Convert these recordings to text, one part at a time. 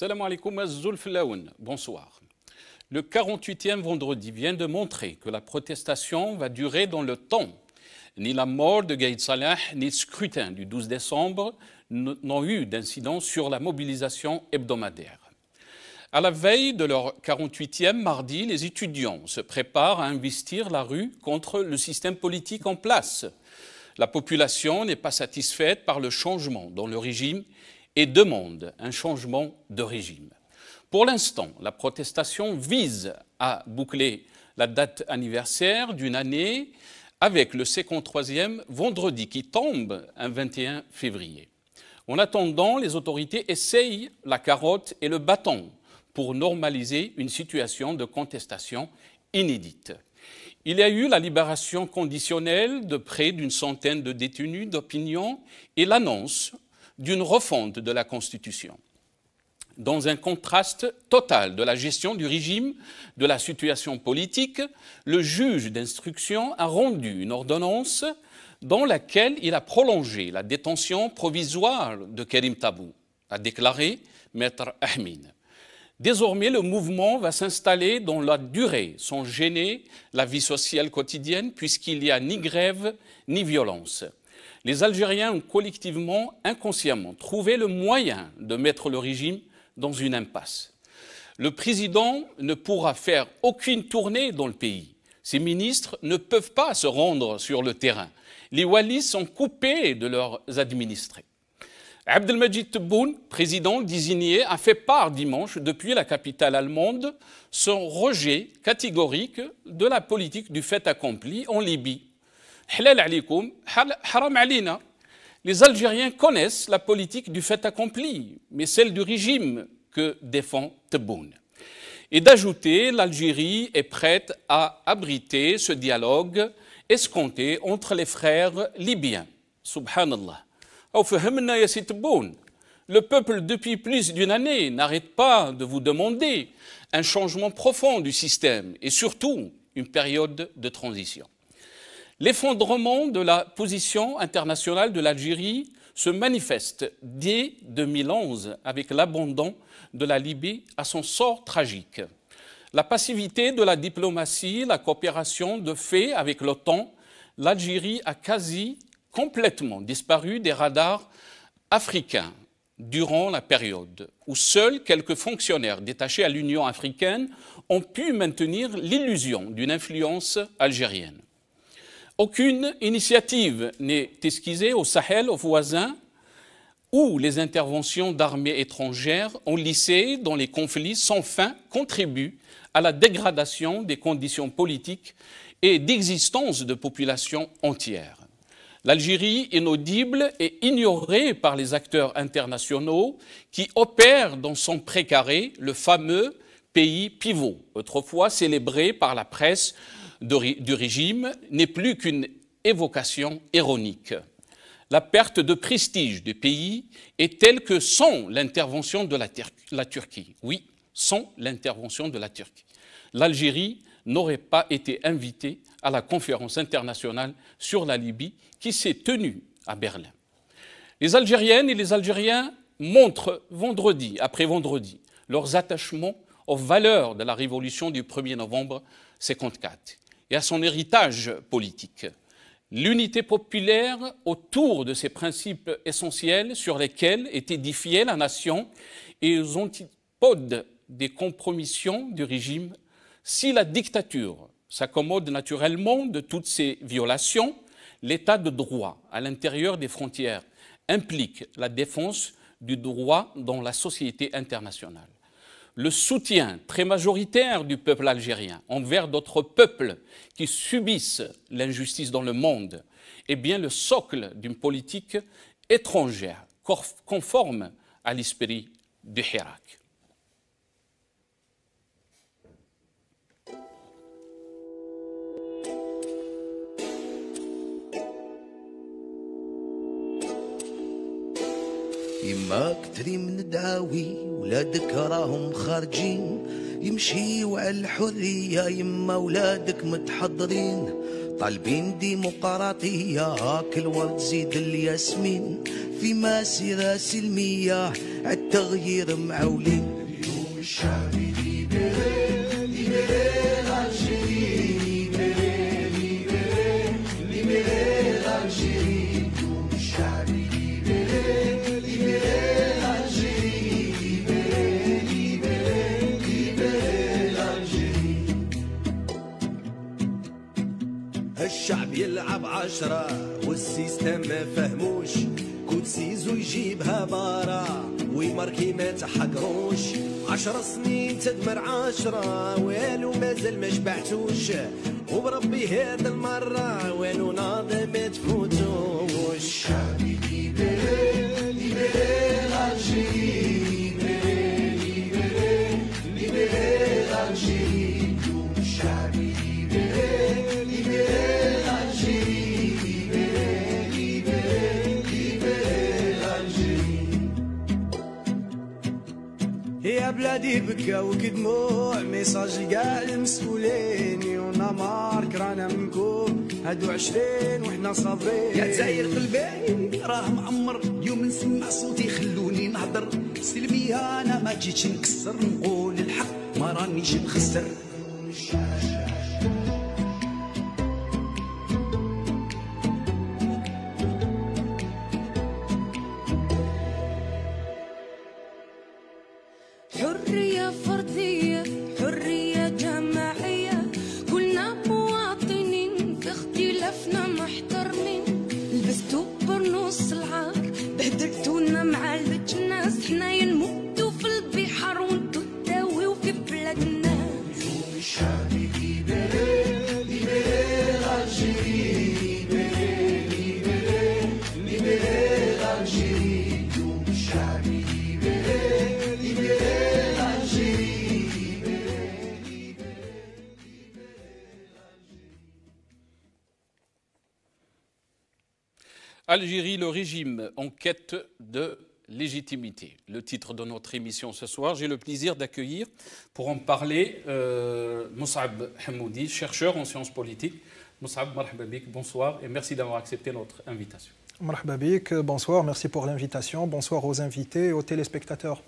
Salam alaikum azzoul filaoun. Bonsoir. Le 48e vendredi vient de montrer que la protestation va durer dans le temps. Ni la mort de Gaïd Salah, ni le scrutin du 12 décembre n'ont eu d'incidence sur la mobilisation hebdomadaire. À la veille de leur 48e mardi, les étudiants se préparent à investir la rue contre le système politique en place. La population n'est pas satisfaite par le changement dans le régime et demande un changement de régime. Pour l'instant, la protestation vise à boucler la date anniversaire d'une année avec le 53e vendredi qui tombe un 21 février. En attendant, les autorités essayent la carotte et le bâton pour normaliser une situation de contestation inédite. Il y a eu la libération conditionnelle de près d'une centaine de détenus d'opinion et l'annonce d'une refonte de la Constitution. Dans un contraste total de la gestion du régime, de la situation politique, le juge d'instruction a rendu une ordonnance dans laquelle il a prolongé la détention provisoire de Karim Tabou, a déclaré Maître Ahmed. Désormais, le mouvement va s'installer dans la durée, sans gêner la vie sociale quotidienne, puisqu'il n'y a ni grève ni violence. Les Algériens ont collectivement, inconsciemment, trouvé le moyen de mettre le régime dans une impasse. Le président ne pourra faire aucune tournée dans le pays. Ses ministres ne peuvent pas se rendre sur le terrain. Les Wallis sont coupés de leurs administrés. Abdelmajid Tebboune, président désigné, a fait part dimanche, depuis la capitale allemande, son rejet catégorique de la politique du fait accompli en Libye. Halal alikoum, haram alina. Les Algériens connaissent la politique du fait accompli, mais celle du régime que défend Tebboune. Et d'ajouter, l'Algérie est prête à abriter ce dialogue escompté entre les frères libyens. Subhanallah. Le peuple, depuis plus d'une année, n'arrête pas de vous demander un changement profond du système et surtout une période de transition. L'effondrement de la position internationale de l'Algérie se manifeste dès 2011 avec l'abandon de la Libye à son sort tragique. La passivité de la diplomatie, la coopération de fait avec l'OTAN, l'Algérie a quasi complètement disparu des radars africains durant la période où seuls quelques fonctionnaires détachés à l'Union africaine ont pu maintenir l'illusion d'une influence algérienne. Aucune initiative n'est esquissée au Sahel, aux voisins, où les interventions d'armées étrangères enlissées dans les conflits sans fin contribuent à la dégradation des conditions politiques et d'existence de populations entières. L'Algérie est inaudible et ignorée par les acteurs internationaux qui opèrent dans son précaré, le fameux pays pivot, autrefois célébré par la presse du régime, n'est plus qu'une évocation ironique. La perte de prestige du pays est telle que sans l'intervention de la Turquie, oui, sans l'intervention de la Turquie, l'Algérie n'aurait pas été invitée à la conférence internationale sur la Libye qui s'est tenue à Berlin. Les Algériennes et les Algériens montrent vendredi après vendredi leurs attachements aux valeurs de la révolution du 1er novembre 1954 et à son héritage politique. L'unité populaire autour de ces principes essentiels sur lesquels est édifiée la nation et aux antipodes des compromissions du régime. Si la dictature s'accommode naturellement de toutes ces violations, l'état de droit à l'intérieur des frontières implique la défense du droit dans la société internationale. Le soutien très majoritaire du peuple algérien envers d'autres peuples qui subissent l'injustice dans le monde est bien le socle d'une politique étrangère conforme à l'esprit du Hirak. يما كتري من الدعاوي ولادك راهم خارجين يمشيوا على الحرية يما ولادك متحضرين طالبين ديمقراطية كل ورد زيد الياسمين في مسيرة سلمية التغيير معولين اليوم الشعبي ليبري ليبري الجيري ليبري ليبري ليبري الجيري اليوم الشعبي ليبري ليبري الجيري ليبري ليبري ليبري الجيري الشعب يلعب 10 والسيستم ما فهموش كوتسيزو يجيبها برا ويماركي ما تحقروش 10 سنين تدمر 10 والو مازال ما شبعتوش وبربي هاد المرة والو ناضي ما تفوتوش شعبي ليبري ليبري الجيري ليبري ليبري ليبري الجيري اليوم الشعبي ليبري ليبري الجيري ليبري ليبري ليبري الجيري يا بلادي بكاو كدموع ميساج كاع المسؤولين يونا مارك رانا منكم هادو 20 وحنا صابرين يا جزاير قلبي راه معمر يوم نسمع صوتي خلوني نهضر سلمية انا ما جيتش نكسر نقول الحق ما رانيش نخسر حرية فردية حرية جماعية كلنا مواطنين في اختلافنا محترمين لبستو برنص العار بهدلتونا مع الناس حنايا نموتو في البحر وانتو تداويو في بلادنا اليوم الشعبي ليبري ليبري الجيري ليبري ليبري ليبري الجيري اليوم الشعبي ليبري ليبري Algérie, le régime en quête de légitimité. Le titre de notre émission ce soir, j'ai le plaisir d'accueillir pour en parler Moussab Hamoudi, chercheur en sciences politiques. Moussab, marhaba bik, bonsoir et merci d'avoir accepté notre invitation. Marhaba bik, bonsoir, merci pour l'invitation. Bonsoir aux invités et aux téléspectateurs.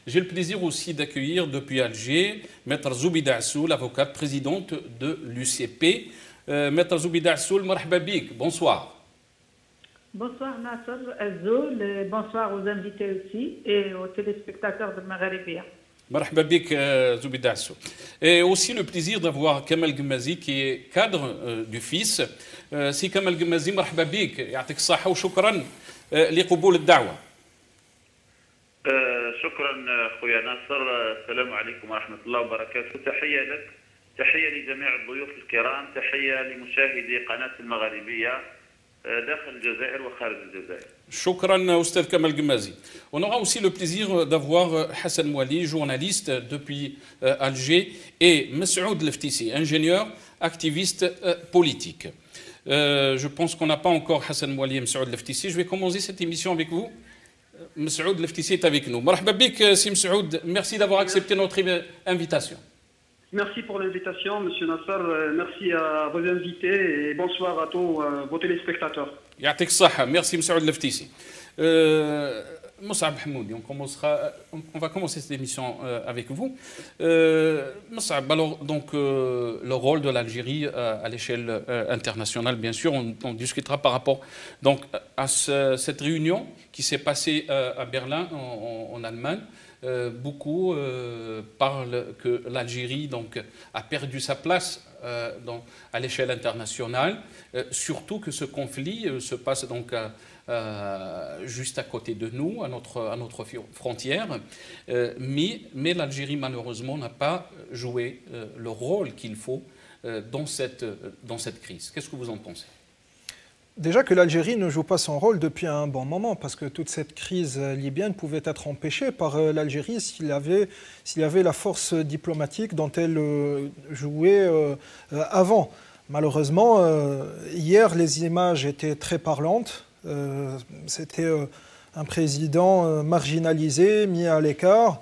J'ai le plaisir aussi d'accueillir depuis Alger Maître Zoubida Assoul, l'avocate présidente de l'UCP. Maître Zoubida Assoul, marhaba bik, bonsoir. Bonsoir Nasser Azzoul, bonsoir aux invités aussi et aux téléspectateurs de Maghrébia. Marhaba bik Zoubida Assoul. Et aussi le plaisir d'avoir Kamal Gmazi qui est cadre du FIS. Si Kamal Gmazi, marhaba bik, يعطيك الصحة وشكرا لقبول الدعوة. شكرا خويا ناصر، السلام عليكم ورحمة الله وبركاته. تحية لك، تحية لجميع الضيوف الكرام، تحية لمشاهدي قناة المغاربية داخل الجزائر وخارج الجزائر. شكرا أستاذ كمال Gmazi. On aura aussi le plaisir d'avoir Hassan Mouali, journaliste depuis Alger, et Messoud Leftissi, ingénieur, activiste politique. Je pense qu'on n'a pas encore Hassan Mouali et Messoud Leftissi. Je vais commencer cette émission avec vous. Messoud Leftissi est avec nous. Marhaba bik, Si Messoud, merci d'avoir accepté notre invitation. Merci pour l'invitation, Monsieur Nasser. Merci à vos invités et bonsoir à tous vos téléspectateurs. يعطيك الصحة. Merci Messoud Leftissi. Moussab Hamoudi, on va commencer cette émission avec vous. Moussab, alors donc le rôle de l'Algérie à l'échelle internationale, bien sûr, on discutera par rapport donc à cette réunion qui s'est passée à Berlin, en Allemagne. Beaucoup parlent que l'Algérie donc a perdu sa place à l'échelle internationale, surtout que ce conflit se passe donc juste à côté de nous, à notre frontière, mais l'Algérie malheureusement n'a pas joué le rôle qu'il faut dans cette crise. Qu'est-ce que vous en pensez ? Déjà que l'Algérie ne joue pas son rôle depuis un bon moment, parce que toute cette crise libyenne pouvait être empêchée par l'Algérie s'il y avait la force diplomatique dont elle jouait avant. Malheureusement, hier, les images étaient très parlantes. C'était un président marginalisé, mis à l'écart.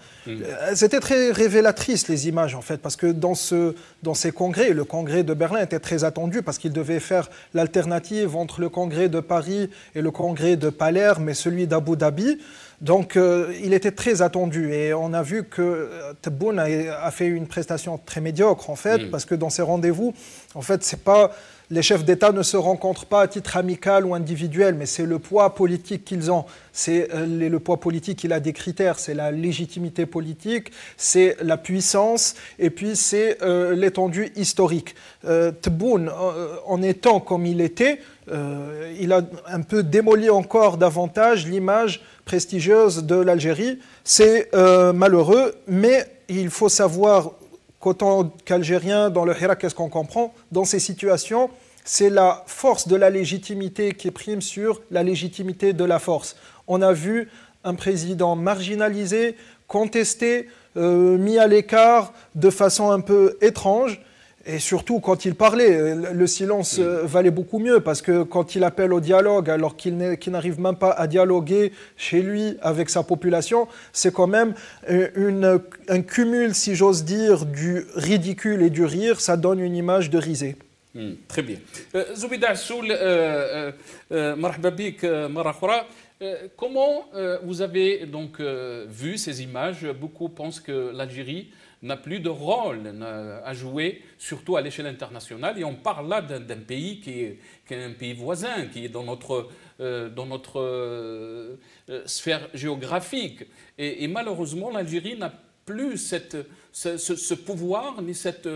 C'était très révélatrice, les images, en fait, parce que dans ces congrès, le congrès de Berlin était très attendu parce qu'il devait faire l'alternative entre le congrès de Paris et le congrès de Palerme et celui d'Abu Dhabi. Donc, il était très attendu et on a vu que Tebboune a fait une prestation très médiocre, en fait, parce que dans ces rendez-vous, en fait, c'est pas... Les chefs d'État ne se rencontrent pas à titre amical ou individuel, mais c'est le poids politique qu'ils ont. Le poids politique, il a des critères. C'est la légitimité politique, c'est la puissance, et puis c'est l'étendue historique. Tebboune, en étant comme il était, il a un peu démoli encore davantage l'image prestigieuse de l'Algérie. C'est malheureux, mais il faut savoir qu'autant qu'Algérien, dans le Hira, qu'est-ce qu'on comprend? Dans ces situations, c'est la force de la légitimité qui prime sur la légitimité de la force. On a vu un président marginalisé, contesté, mis à l'écart de façon un peu étrange. Et surtout, quand il parlait, le silence valait beaucoup mieux, parce que quand il appelle au dialogue, alors qu'il n'arrive même pas à dialoguer chez lui avec sa population, c'est quand même un cumul, si j'ose dire, du ridicule et du rire. Ça donne une image de risée. Très bien. Zoubida Assoul, marhaba bik mara khora. Comment vous avez donc vu ces images? Beaucoup pensent que l'Algérie n'a plus de rôle à jouer, surtout à l'échelle internationale. Et on parle là d'un pays qui est un pays voisin, qui est dans notre sphère géographique. Et malheureusement, l'Algérie n'a plus ce pouvoir, ni cette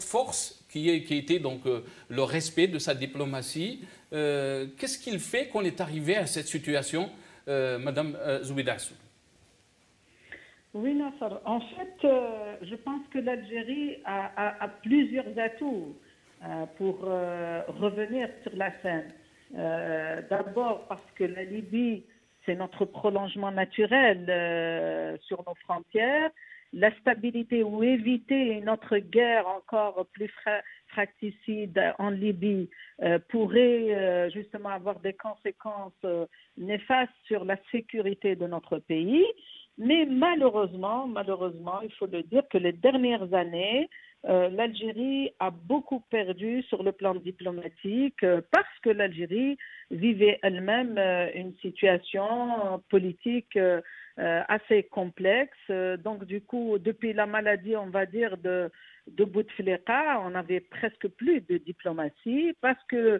force qui était donc le respect de sa diplomatie. Qu'est-ce qu'il fait qu'on est arrivé à cette situation, Madame Zoubida Assoul? Oui, Nassar. En fait, je pense que l'Algérie a plusieurs atouts pour revenir sur la scène. D'abord parce que la Libye, c'est notre prolongement naturel sur nos frontières. La stabilité ou éviter une autre guerre encore plus fratricide en Libye pourrait justement avoir des conséquences néfastes sur la sécurité de notre pays. Mais malheureusement, il faut le dire que les dernières années, l'Algérie a beaucoup perdu sur le plan diplomatique parce que l'Algérie vivait elle-même une situation politique assez complexe. Donc du coup, depuis la maladie, on va dire, de Bouteflika, on n'avait presque plus de diplomatie parce que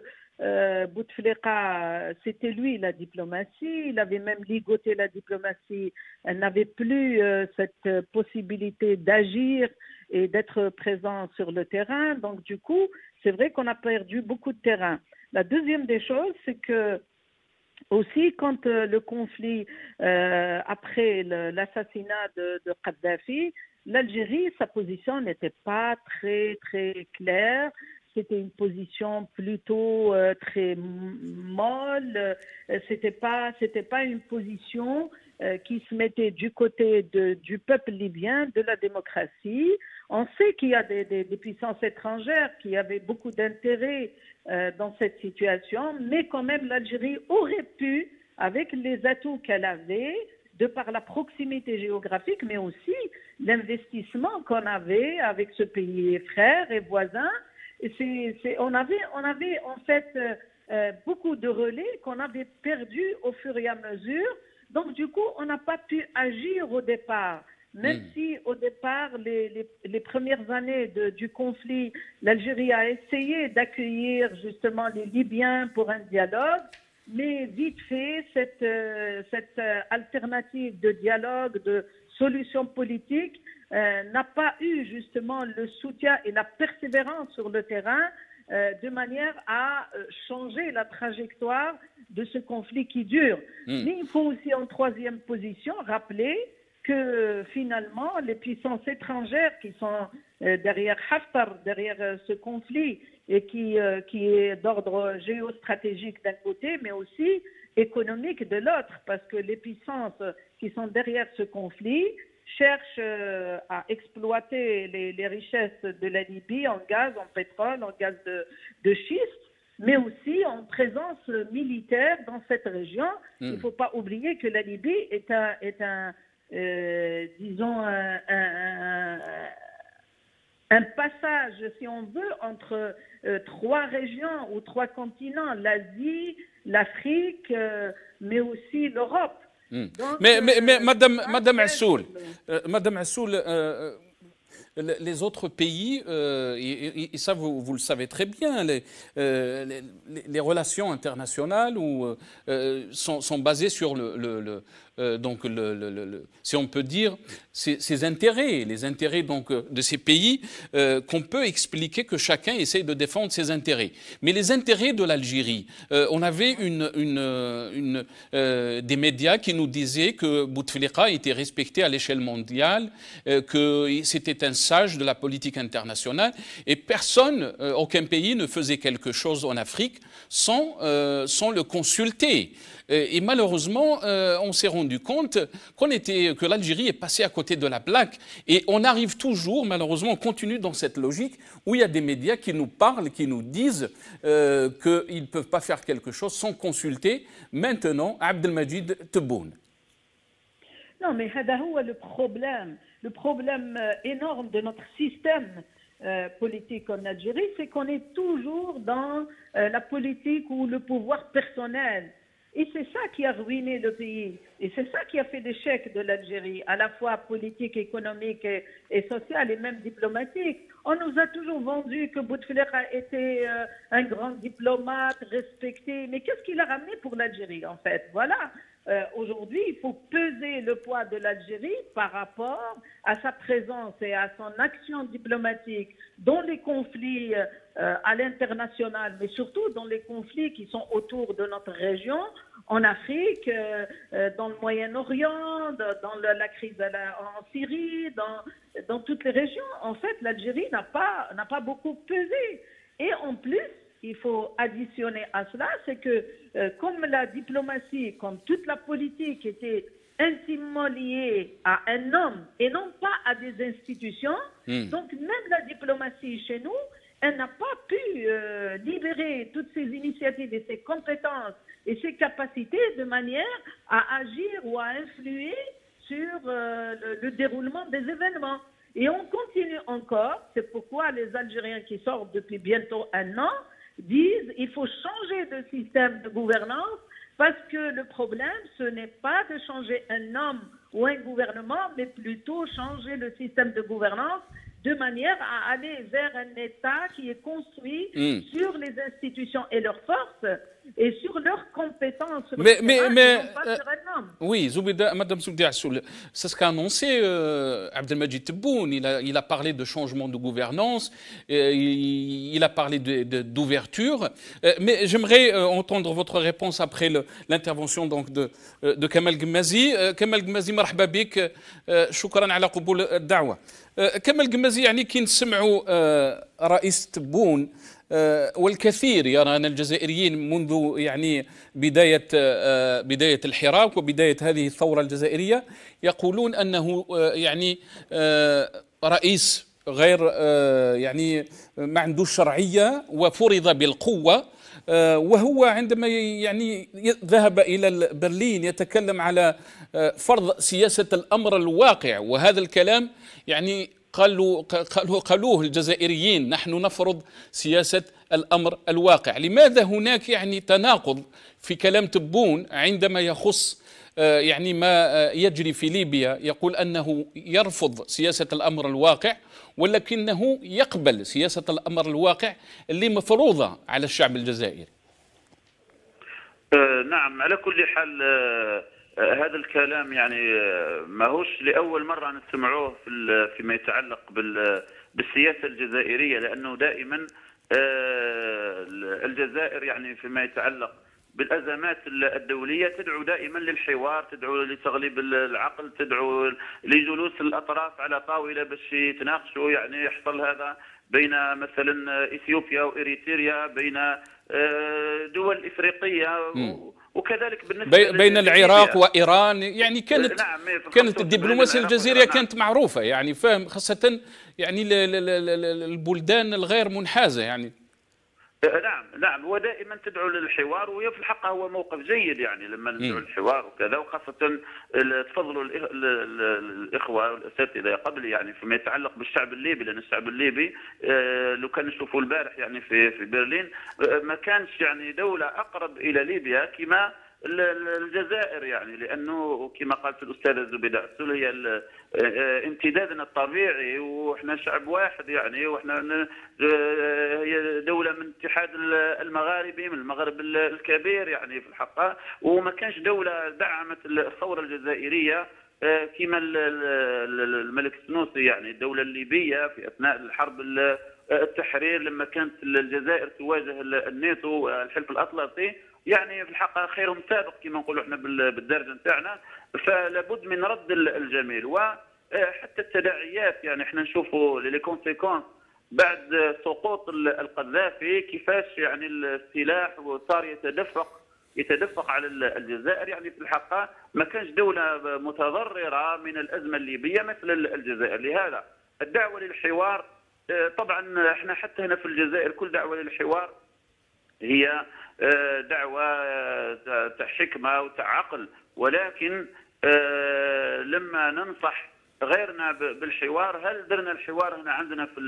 Bouteflika, c'était lui la diplomatie, il avait même ligoté la diplomatie, elle n'avait plus cette possibilité d'agir et d'être présent sur le terrain. Donc du coup, c'est vrai qu'on a perdu beaucoup de terrain. La deuxième des choses, c'est que aussi, quand le conflit, après l'assassinat de Kadhafi, l'Algérie, sa position n'était pas très, très claire. C'était une position plutôt très molle. C'était pas une position qui se mettait du côté du peuple libyen, de la démocratie. On sait qu'il y a des puissances étrangères qui avaient beaucoup d'intérêt dans cette situation, mais quand même l'Algérie aurait pu, avec les atouts qu'elle avait, de par la proximité géographique, mais aussi l'investissement qu'on avait avec ce pays frère et voisin. On avait en fait beaucoup de relais qu'on avait perdus au fur et à mesure. Donc du coup, on n'a pas pu agir au départ. Même si au départ, les premières années du conflit, l'Algérie a essayé d'accueillir justement les Libyens pour un dialogue, mais vite fait, cette alternative de dialogue, de solution politique, n'a pas eu justement le soutien et la persévérance sur le terrain de manière à changer la trajectoire de ce conflit qui dure. Mais il faut aussi en troisième position rappeler que finalement les puissances étrangères qui sont derrière Haftar, derrière ce conflit et qui est d'ordre géostratégique d'un côté mais aussi économique de l'autre, parce que les puissances qui sont derrière ce conflit cherchent à exploiter les richesses de la Libye en gaz, en pétrole, en gaz de schiste. mais aussi en présence militaire dans cette région. Il ne faut pas oublier que la Libye est disons, un passage, si on veut, entre trois régions ou trois continents, l'Asie, l'Afrique, mais aussi l'Europe. Donc, mais Madame Assoul, les autres pays, et ça vous le savez très bien, les relations internationales sont basées sur si on peut dire, ces intérêts, les intérêts donc de ces pays, qu'on peut expliquer que chacun essaye de défendre ses intérêts. Mais les intérêts de l'Algérie, on avait des médias qui nous disaient que Bouteflika était respecté à l'échelle mondiale, que c'était un sage de la politique internationale, et personne, aucun pays ne faisait quelque chose en Afrique sans le consulter. Et malheureusement, on s'est rendu compte que l'Algérie est passée à côté de la plaque. Et on arrive toujours, malheureusement, on continue dans cette logique où il y a des médias qui nous parlent, qui nous disent qu'ils ne peuvent pas faire quelque chose sans consulter maintenant Abdelmajid Tebboune. Non, mais c'est le problème énorme de notre système politique en Algérie, c'est qu'on est toujours dans la politique ou le pouvoir personnel. Et c'est ça qui a ruiné le pays. Et c'est ça qui a fait l'échec de l'Algérie, à la fois politique, économique et sociale et même diplomatique. On nous a toujours vendu que Bouteflika était un grand diplomate, respecté. Mais qu'est-ce qu'il a ramené pour l'Algérie, en fait? Voilà. Aujourd'hui, il faut peser le poids de l'Algérie par rapport à sa présence et à son action diplomatique dans les conflits à l'international, mais surtout dans les conflits qui sont autour de notre région, en Afrique, dans le Moyen-Orient, dans la crise en Syrie, dans toutes les régions. En fait, l'Algérie n'a pas beaucoup pesé. Et en plus, il faut additionner à cela, c'est que comme la diplomatie, comme toute la politique était intimement liée à un homme et non pas à des institutions, donc même la diplomatie chez nous, elle n'a pas pu libérer toutes ses initiatives et ses compétences et ses capacités de manière à agir ou à influer sur le déroulement des événements. Et on continue encore, c'est pourquoi les Algériens qui sortent depuis bientôt un an disent qu'il faut changer de système de gouvernance parce que le problème, ce n'est pas de changer un homme ou un gouvernement, mais plutôt changer le système de gouvernance de manière à aller vers un État qui est construit sur les institutions et leurs forces et sur leurs compétences. Oui, Madame Zoubida Assoul, c'est ce qu'a annoncé Abdelmajid Tebboune. Il a parlé de changement de gouvernance, il a parlé d'ouverture. Mais j'aimerais entendre votre réponse après l'intervention de Kamal Gmazi. Kamal Gmazi, marhaba bik, shukran ala qaboul ad-da'wa. كمال قمازي يعني كي نسمعوا رئيس تبون والكثير يرى أن الجزائريين منذ يعني بداية الحراك وبداية هذه الثورة الجزائرية يقولون أنه يعني رئيس غير يعني ما عندوش شرعية وفرض بالقوة، وهو عندما يعني ذهب إلى برلين يتكلم على فرض سياسة الأمر الواقع، وهذا الكلام يعني قالوه الجزائريين، نحن نفرض سياسة الأمر الواقع. لماذا هناك يعني تناقض في كلام تبون عندما يخص يعني ما يجري في ليبيا؟ يقول أنه يرفض سياسة الأمر الواقع ولكنه يقبل سياسة الأمر الواقع اللي مفروضة على الشعب الجزائري. نعم، على كل حال هذا الكلام يعني ماهوش لأول مرة نسمعوه فيما يتعلق بالسياسة الجزائرية، لأنه دائما الجزائر يعني فيما يتعلق بالأزمات الدولية تدعو دائما للحوار، تدعو لتغليب العقل، تدعو لجلوس الأطراف على طاولة باش يتناقشوا، يعني يحصل هذا بين مثلا إثيوبيا وإريتريا، بين دول إفريقية، وكذلك بالنسبة بين العراق وإيران. يعني كانت الدبلوماسية الجزائرية كانت معروفة، يعني فاهم، خاصة يعني البلدان الغير منحازة يعني. نعم ودائما تدعو للحوار، وهي في الحق هو موقف جيد يعني لما ندعو للحوار وكذا، وخاصة تفضلوا الإخوة والأساتذة قبل يعني فيما يتعلق بالشعب الليبي، لأن الشعب الليبي لو كان نشوفوا البارح يعني في برلين ما كانش يعني دولة أقرب إلى ليبيا كما الجزائر، يعني لانه كما قالت الاستاذه زبيده السول هي امتدادنا الطبيعي، واحنا شعب واحد يعني، واحنا هي دوله من الاتحاد المغاربي، من المغرب الكبير يعني في الحقيقه، وما كانش دوله دعمت الثوره الجزائريه كما الملك السنوسي يعني الدوله الليبيه في اثناء الحرب التحرير لما كانت الجزائر تواجه الناتو الحلف الاطلسي، يعني في الحقيقه خيرهم سابق كما نقولوا احنا بالدارجه نتاعنا، فلابد من رد الجميل. وحتى التداعيات يعني احنا نشوفوا لي كونسيكونس بعد سقوط القذافي كيفاش يعني السلاح وصار يتدفق على الجزائر، يعني في الحقيقه ما كانش دوله متضرره من الازمه الليبيه مثل الجزائر. لهذا الدعوه للحوار طبعا احنا حتى هنا في الجزائر كل دعوه للحوار هي دعوة حكمة وعقل، ولكن لما ننصح غيرنا بالحوار، هل درنا الحوار هنا عندنا في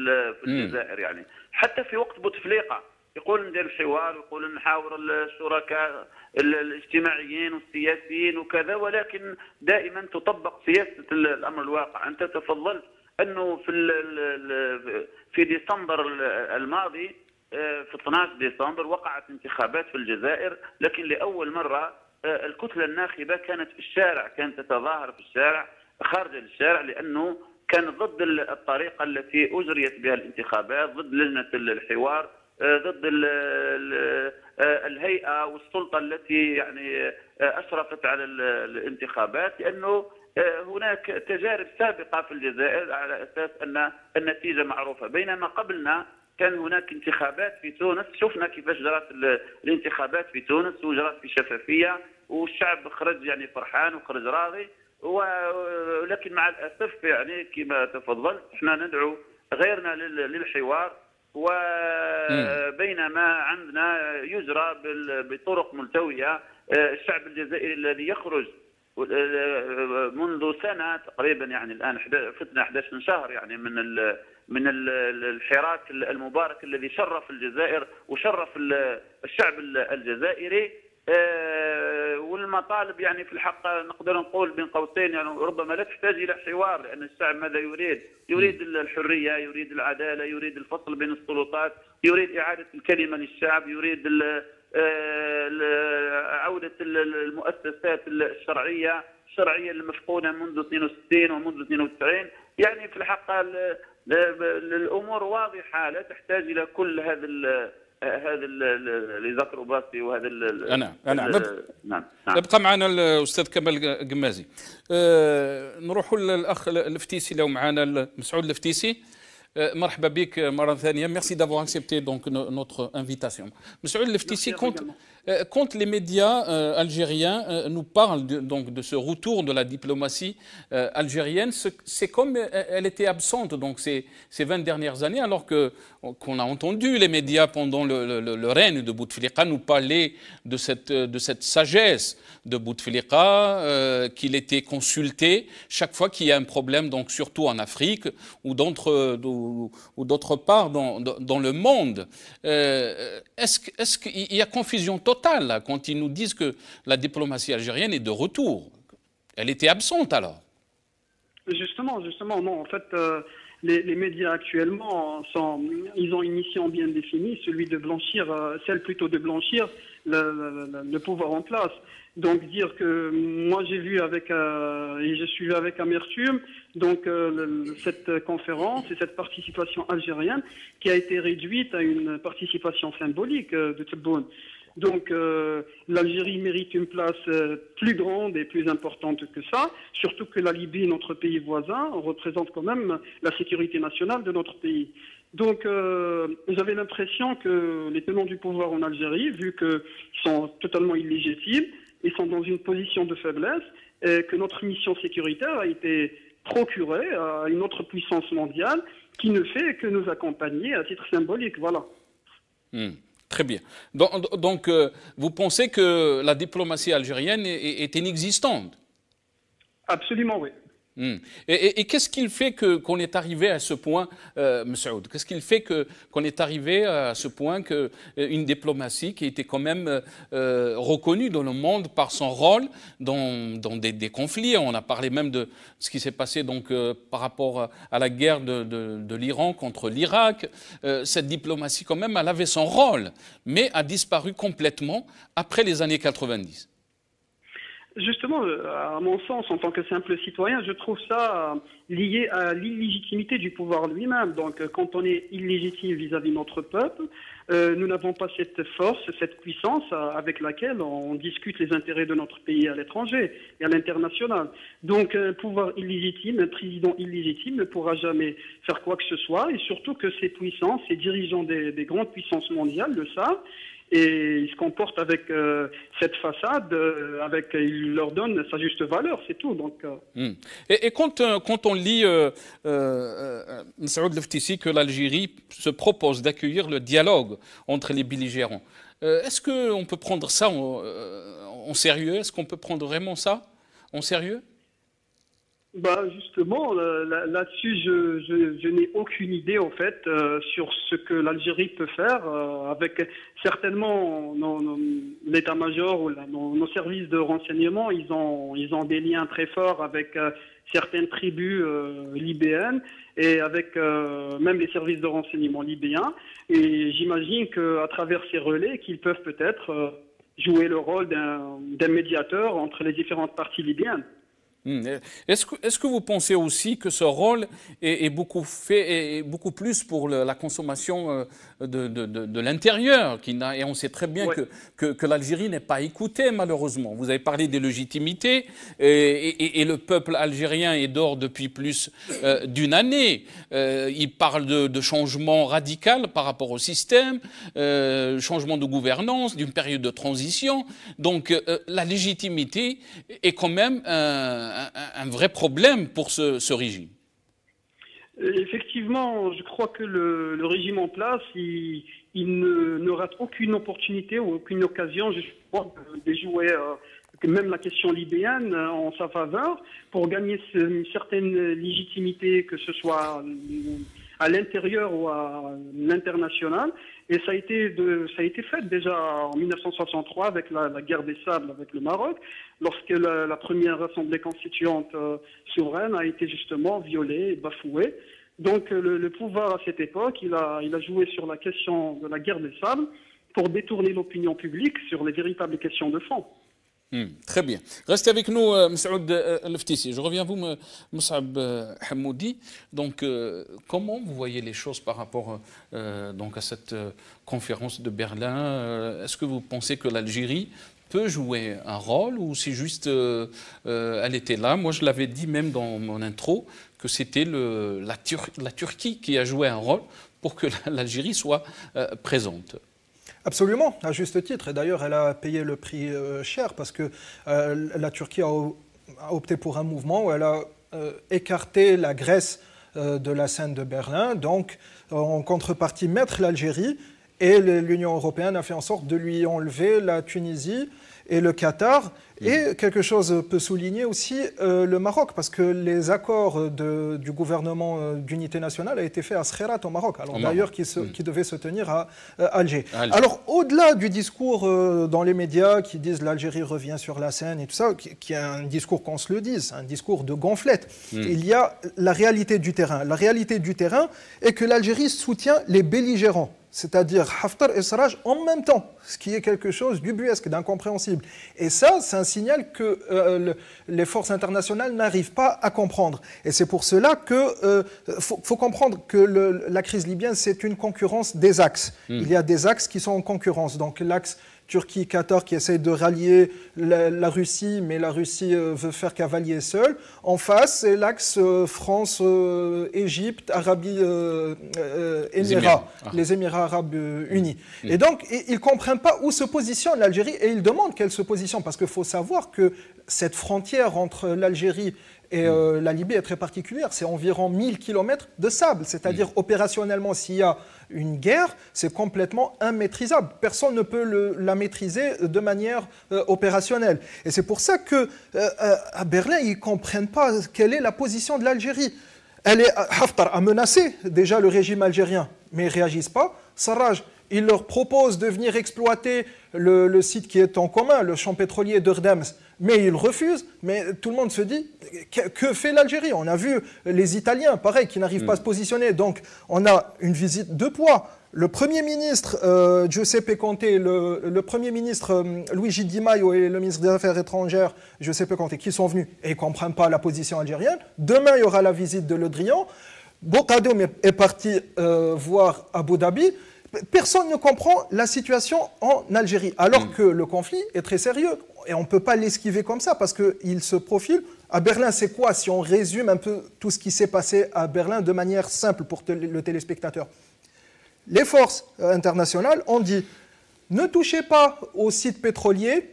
الجزائر؟ يعني حتى في وقت بوتفليقة يقول ندير الحوار، يقول نحاور الشركاء الاجتماعيين والسياسيين وكذا، ولكن دائما تطبق سياسة الأمر الواقع. أنت تفضلت أنه في ديسمبر الماضي في 12 ديسمبر وقعت انتخابات في الجزائر، لكن لأول مرة الكتلة الناخبة كانت في الشارع، كانت تتظاهر في الشارع خارج الشارع، لأنه كان ضد الطريقة التي أجريت بها الانتخابات، ضد لجنة الحوار، ضد الهيئة والسلطة التي يعني أشرفت على الانتخابات، لأنه هناك تجارب سابقة في الجزائر على أساس أن النتيجة معروفة. بينما قبلنا كان هناك انتخابات في تونس، شفنا كيفاش جرت الانتخابات في تونس وجرت بشفافية، والشعب خرج يعني فرحان وخرج راضي، ولكن مع الأسف يعني كما تفضلت احنا ندعو غيرنا للحوار، وبينما عندنا يجرى بطرق ملتوية. الشعب الجزائري الذي يخرج منذ سنة تقريبا يعني الآن فتنا 11 شهر يعني من الحراك المبارك الذي شرف الجزائر وشرف الشعب الجزائري، والمطالب يعني في الحق نقدر نقول بين قوسين يعني ربما لا تحتاج الى حوار، لان الشعب ماذا يريد؟ يريد الحريه، يريد العداله، يريد الفصل بين السلطات، يريد اعاده الكلمه للشعب، يريد عوده المؤسسات الشرعيه المفقوده منذ 62 ومنذ 92. يعني في الحق الامور واضحه، لا تحتاج الى كل هذا اللي ذكروا باسي وهذا نعم. يبقى معنا الاستاذ كمال قمازي. نروحوا للاخ الفتيسي لو معنا مسعود الفتيسي. مرحبا بك مرة ثانية. Merci d'avoir accepté donc notre invitation. Monsieur Leftissi, quand les médias algériens nous parlent donc de ce retour de la diplomatie algérienne, c'est comme elle était absente donc ces 20 dernières années, alors qu'on a entendu les médias pendant le règne de Bouteflika nous parler de cette sagesse de Bouteflika, qu'il était consulté chaque fois qu'il y a un problème, donc surtout en Afrique ou d'autre part dans le monde. Est-ce qu'il y a confusion totale là, quand ils nous disent que la diplomatie algérienne est de retour? Elle était absente alors? Justement, non. En fait, les médias actuellement, ils ont une mission bien définie, celle plutôt de blanchir le pouvoir en place. Donc dire que moi j'ai vu et je suis avec amertume donc cette conférence et cette participation algérienne qui a été réduite à une participation symbolique de Tebboune. Donc l'Algérie mérite une place plus grande et plus importante que ça, surtout que la Libye, notre pays voisin, représente quand même la sécurité nationale de notre pays. Donc j'avais l'impression que les tenants du pouvoir en Algérie, vu qu'ils sont totalement illégitimes, ils sont dans une position de faiblesse, et que notre mission sécuritaire a été procurée à une autre puissance mondiale qui ne fait que nous accompagner à titre symbolique. Voilà. Très bien. Donc vous pensez que la diplomatie algérienne est inexistante? Absolument, oui. Et qu'est-ce qu'il fait qu'on est arrivé à ce point, Messaoud? Qu'est-ce qu'il fait qu'on est arrivé à ce point qu'une diplomatie qui était quand même reconnue dans le monde par son rôle dans des conflits? On a parlé même de ce qui s'est passé donc, par rapport à la guerre de l'Iran contre l'Irak. Cette diplomatie quand même, elle avait son rôle, mais a disparu complètement après les années 90. Justement, à mon sens, en tant que simple citoyen, je trouve ça lié à l'illégitimité du pouvoir lui-même. Donc, quand on est illégitime vis-à-vis de notre peuple, nous n'avons pas cette force, cette puissance avec laquelle on discute les intérêts de notre pays à l'étranger et à l'international. Donc, un pouvoir illégitime, un président illégitime ne pourra jamais faire quoi que ce soit, et surtout que ces puissances, ces dirigeants des grandes puissances mondiales le savent. Et ils se comportent avec cette façade, ils leur donnent sa juste valeur, c'est tout. Donc, Et quand on lit, Messaoud Leftissi, que l'Algérie se propose d'accueillir le dialogue entre les belligérants, est-ce qu'on peut prendre ça en sérieux? Est-ce qu'on peut prendre vraiment ça en sérieux? Justement, là-dessus, je n'ai aucune idée, en fait, sur ce que l'Algérie peut faire avec certainement l'état-major ou nos services de renseignement. Ils ont des liens très forts avec certaines tribus libyennes et avec même les services de renseignement libyens. Et j'imagine qu'à travers ces relais, qu'ils peuvent peut-être jouer le rôle d'un médiateur entre les différentes parties libyennes. Est-ce que vous pensez aussi que ce rôle est beaucoup plus pour la consommation de l'intérieur, et on sait très bien que l'Algérie n'est pas écoutée malheureusement. Vous avez parlé des légitimités et le peuple algérien est dehors depuis plus d'une année. Il parle de changement radical par rapport au système, changement de gouvernance, d'une période de transition. Donc la légitimité est quand même un vrai problème pour ce régime. Effectivement, je crois que le régime en place, il ne rate aucune opportunité ou aucune occasion, je crois, de jouer même la question libyenne en sa faveur pour gagner une certaine légitimité, que ce soit à l'intérieur ou à l'international. Et ça a été fait déjà en 1963 avec la guerre des sables avec le Maroc, lorsque la première assemblée constituante souveraine a été justement violée et bafouée. Donc le pouvoir à cette époque, il a joué sur la question de la guerre des sables pour détourner l'opinion publique sur les véritables questions de fond. Très bien. Restez avec nous, Messaoud Leftissi. Je reviens à vous, Moussab Hamoudi. Donc, comment vous voyez les choses par rapport donc à cette conférence de Berlin? Est-ce que vous pensez que l'Algérie peut jouer un rôle ou c'est juste elle était là? Moi, je l'avais dit même dans mon intro que c'était la Turquie qui a joué un rôle pour que l'Algérie soit présente. Absolument, à juste titre. Et d'ailleurs, elle a payé le prix cher parce que la Turquie a opté pour un mouvement où elle a écarté la Grèce de la scène de Berlin. Donc, en contrepartie, mettre l'Algérie, et l'Union européenne a fait en sorte de lui enlever la Tunisie et le Qatar. Et quelque chose peut souligner aussi le Maroc, parce que les accords du gouvernement d'unité nationale a été fait à Skhirat au Maroc, alors d'ailleurs qui devait se tenir à Alger. Alors au-delà du discours dans les médias qui disent l'Algérie revient sur la scène et tout ça, qui est un discours qu'on se le dise, un discours de gonflette, il y a la réalité du terrain. La réalité du terrain est que l'Algérie soutient les belligérants, c'est-à-dire Haftar et Sarraj en même temps, ce qui est quelque chose d'ubuesque, d'incompréhensible. Et ça, c'est un signal que les forces internationales n'arrivent pas à comprendre. Et c'est pour cela qu'il faut comprendre que la crise libyenne, c'est une concurrence des axes. Il y a des axes qui sont en concurrence. Donc l'axe Turquie-Qatar qui essaye de rallier la Russie, mais la Russie veut faire cavalier seul. En face, c'est l'axe France-Égypte, Arabie, Émirats, les Émirats arabes unis. Et donc, ils ne comprennent pas où se positionne l'Algérie et ils demandent qu'elle se positionne, parce qu'il faut savoir que cette frontière entre l'Algérie Et la Libye est très particulière, c'est environ 1000 km de sable, c'est-à-dire opérationnellement, s'il y a une guerre, c'est complètement immaîtrisable. Personne ne peut la maîtriser de manière opérationnelle. Et c'est pour ça qu'à Berlin, ils ne comprennent pas quelle est la position de l'Algérie. Haftar a menacé déjà le régime algérien, mais ils ne réagissent pas. Sarraj, il leur propose de venir exploiter le site qui est en commun, le champ pétrolier d'Urdems, mais ils refusent. Mais tout le monde se dit, que fait l'Algérie? On a vu les Italiens, pareil, qui n'arrivent pas à se positionner. Donc, on a une visite de poids. Le Premier ministre Giuseppe Conte, le Premier ministre Luigi Di Maio et le ministre des Affaires étrangères Giuseppe Conte, qui sont venus et ne comprennent pas la position algérienne. Demain, il y aura la visite de Le Drian. Bokadoum est parti voir Abu Dhabi. Personne ne comprend la situation en Algérie, alors que le conflit est très sérieux. Et on ne peut pas l'esquiver comme ça, parce qu'il se profile. À Berlin, c'est quoi, si on résume un peu tout ce qui s'est passé à Berlin de manière simple pour le téléspectateur? Les forces internationales ont dit, ne touchez pas aux sites pétroliers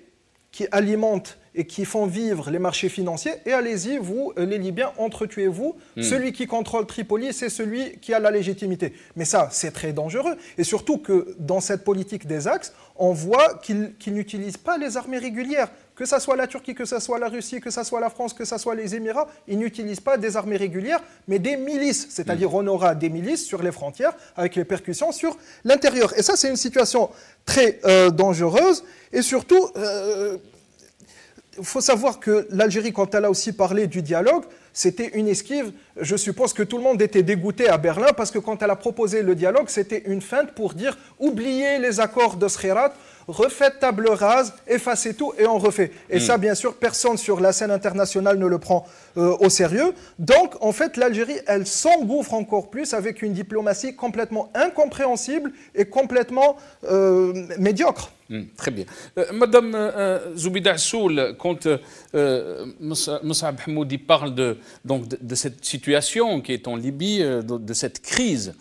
qui alimentent et qui font vivre les marchés financiers, et allez-y, vous, les Libyens, entretuez-vous. Celui qui contrôle Tripoli, c'est celui qui a la légitimité. Mais ça, c'est très dangereux. Et surtout que dans cette politique des axes, on voit qu'ils n'utilisent pas les armées régulières. Que ce soit la Turquie, que ce soit la Russie, que ce soit la France, que ce soit les Émirats, ils n'utilisent pas des armées régulières, mais des milices. C'est-à-dire on aura des milices sur les frontières, avec les percussions sur l'intérieur. Et ça, c'est une situation très dangereuse. Et surtout... il faut savoir que l'Algérie, quand elle a aussi parlé du dialogue, c'était une esquive. Je suppose que tout le monde était dégoûté à Berlin parce que quand elle a proposé le dialogue, c'était une feinte pour dire « oubliez les accords de Skhirat, refaites table rase, effacez tout et on refait ». Et ça, bien sûr, personne sur la scène internationale ne le prend au sérieux. Donc, en fait, l'Algérie, elle s'engouffre encore plus avec une diplomatie complètement incompréhensible et complètement médiocre. Très bien. Madame Zoubida Assoul, quand Moussab Hamoudi parle de cette situation qui est en Libye, de cette crise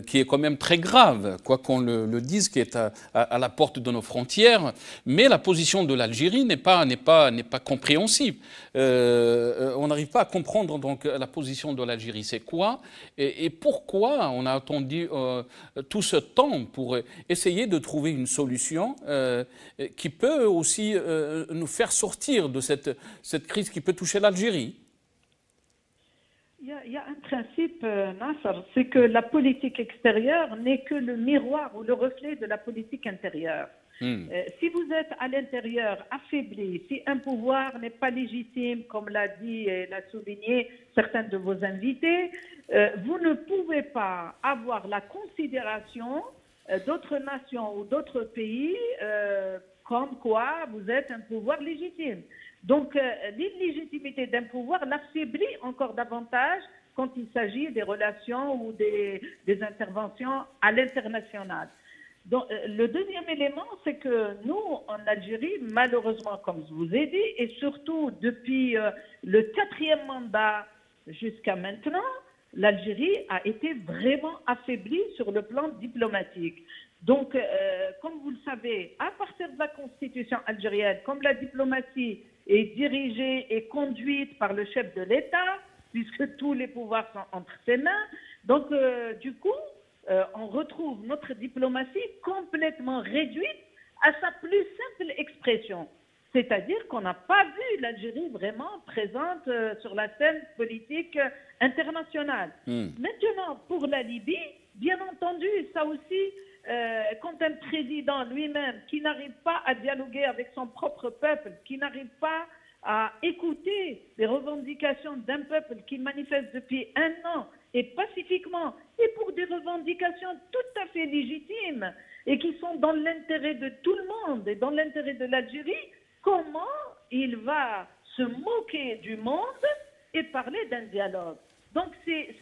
qui est quand même très grave, quoi qu'on le dise, qui est à la porte de nos frontières, mais la position de l'Algérie n'est pas compréhensible. On n'arrive pas à comprendre donc la position de l'Algérie. C'est quoi et pourquoi on a attendu tout ce temps pour essayer de trouver une solution qui peut aussi nous faire sortir de cette crise qui peut toucher l'Algérie? Il y a un principe, Nasser, c'est que la politique extérieure n'est que le miroir ou le reflet de la politique intérieure. Si vous êtes à l'intérieur affaibli, si un pouvoir n'est pas légitime, comme l'a dit et l'a souligné certains de vos invités, vous ne pouvez pas avoir la considération d'autres nations ou d'autres pays comme quoi vous êtes un pouvoir légitime. Donc l'illégitimité d'un pouvoir l'affaiblit encore davantage quand il s'agit des relations ou des interventions à l'international. Donc, le deuxième élément, c'est que nous, en Algérie, malheureusement, comme je vous ai dit, et surtout depuis le 4e mandat jusqu'à maintenant, l'Algérie a été vraiment affaiblie sur le plan diplomatique. Donc, comme vous le savez, à partir de la constitution algérienne, comme la diplomatie est dirigée et conduite par le chef de l'État, puisque tous les pouvoirs sont entre ses mains, donc du coup, on retrouve notre diplomatie complètement réduite à sa plus simple expression. C'est-à-dire qu'on n'a pas vu l'Algérie vraiment présente sur la scène politique internationale. Maintenant, pour la Libye, bien entendu, ça aussi, quand un président lui-même qui n'arrive pas à dialoguer avec son propre peuple, qui n'arrive pas à écouter les revendications d'un peuple qui manifeste depuis 1 an et pacifiquement, et pour des revendications tout à fait légitimes et qui sont dans l'intérêt de tout le monde et dans l'intérêt de l'Algérie, comment il va se moquer du monde et parler d'un dialogue? Donc c'est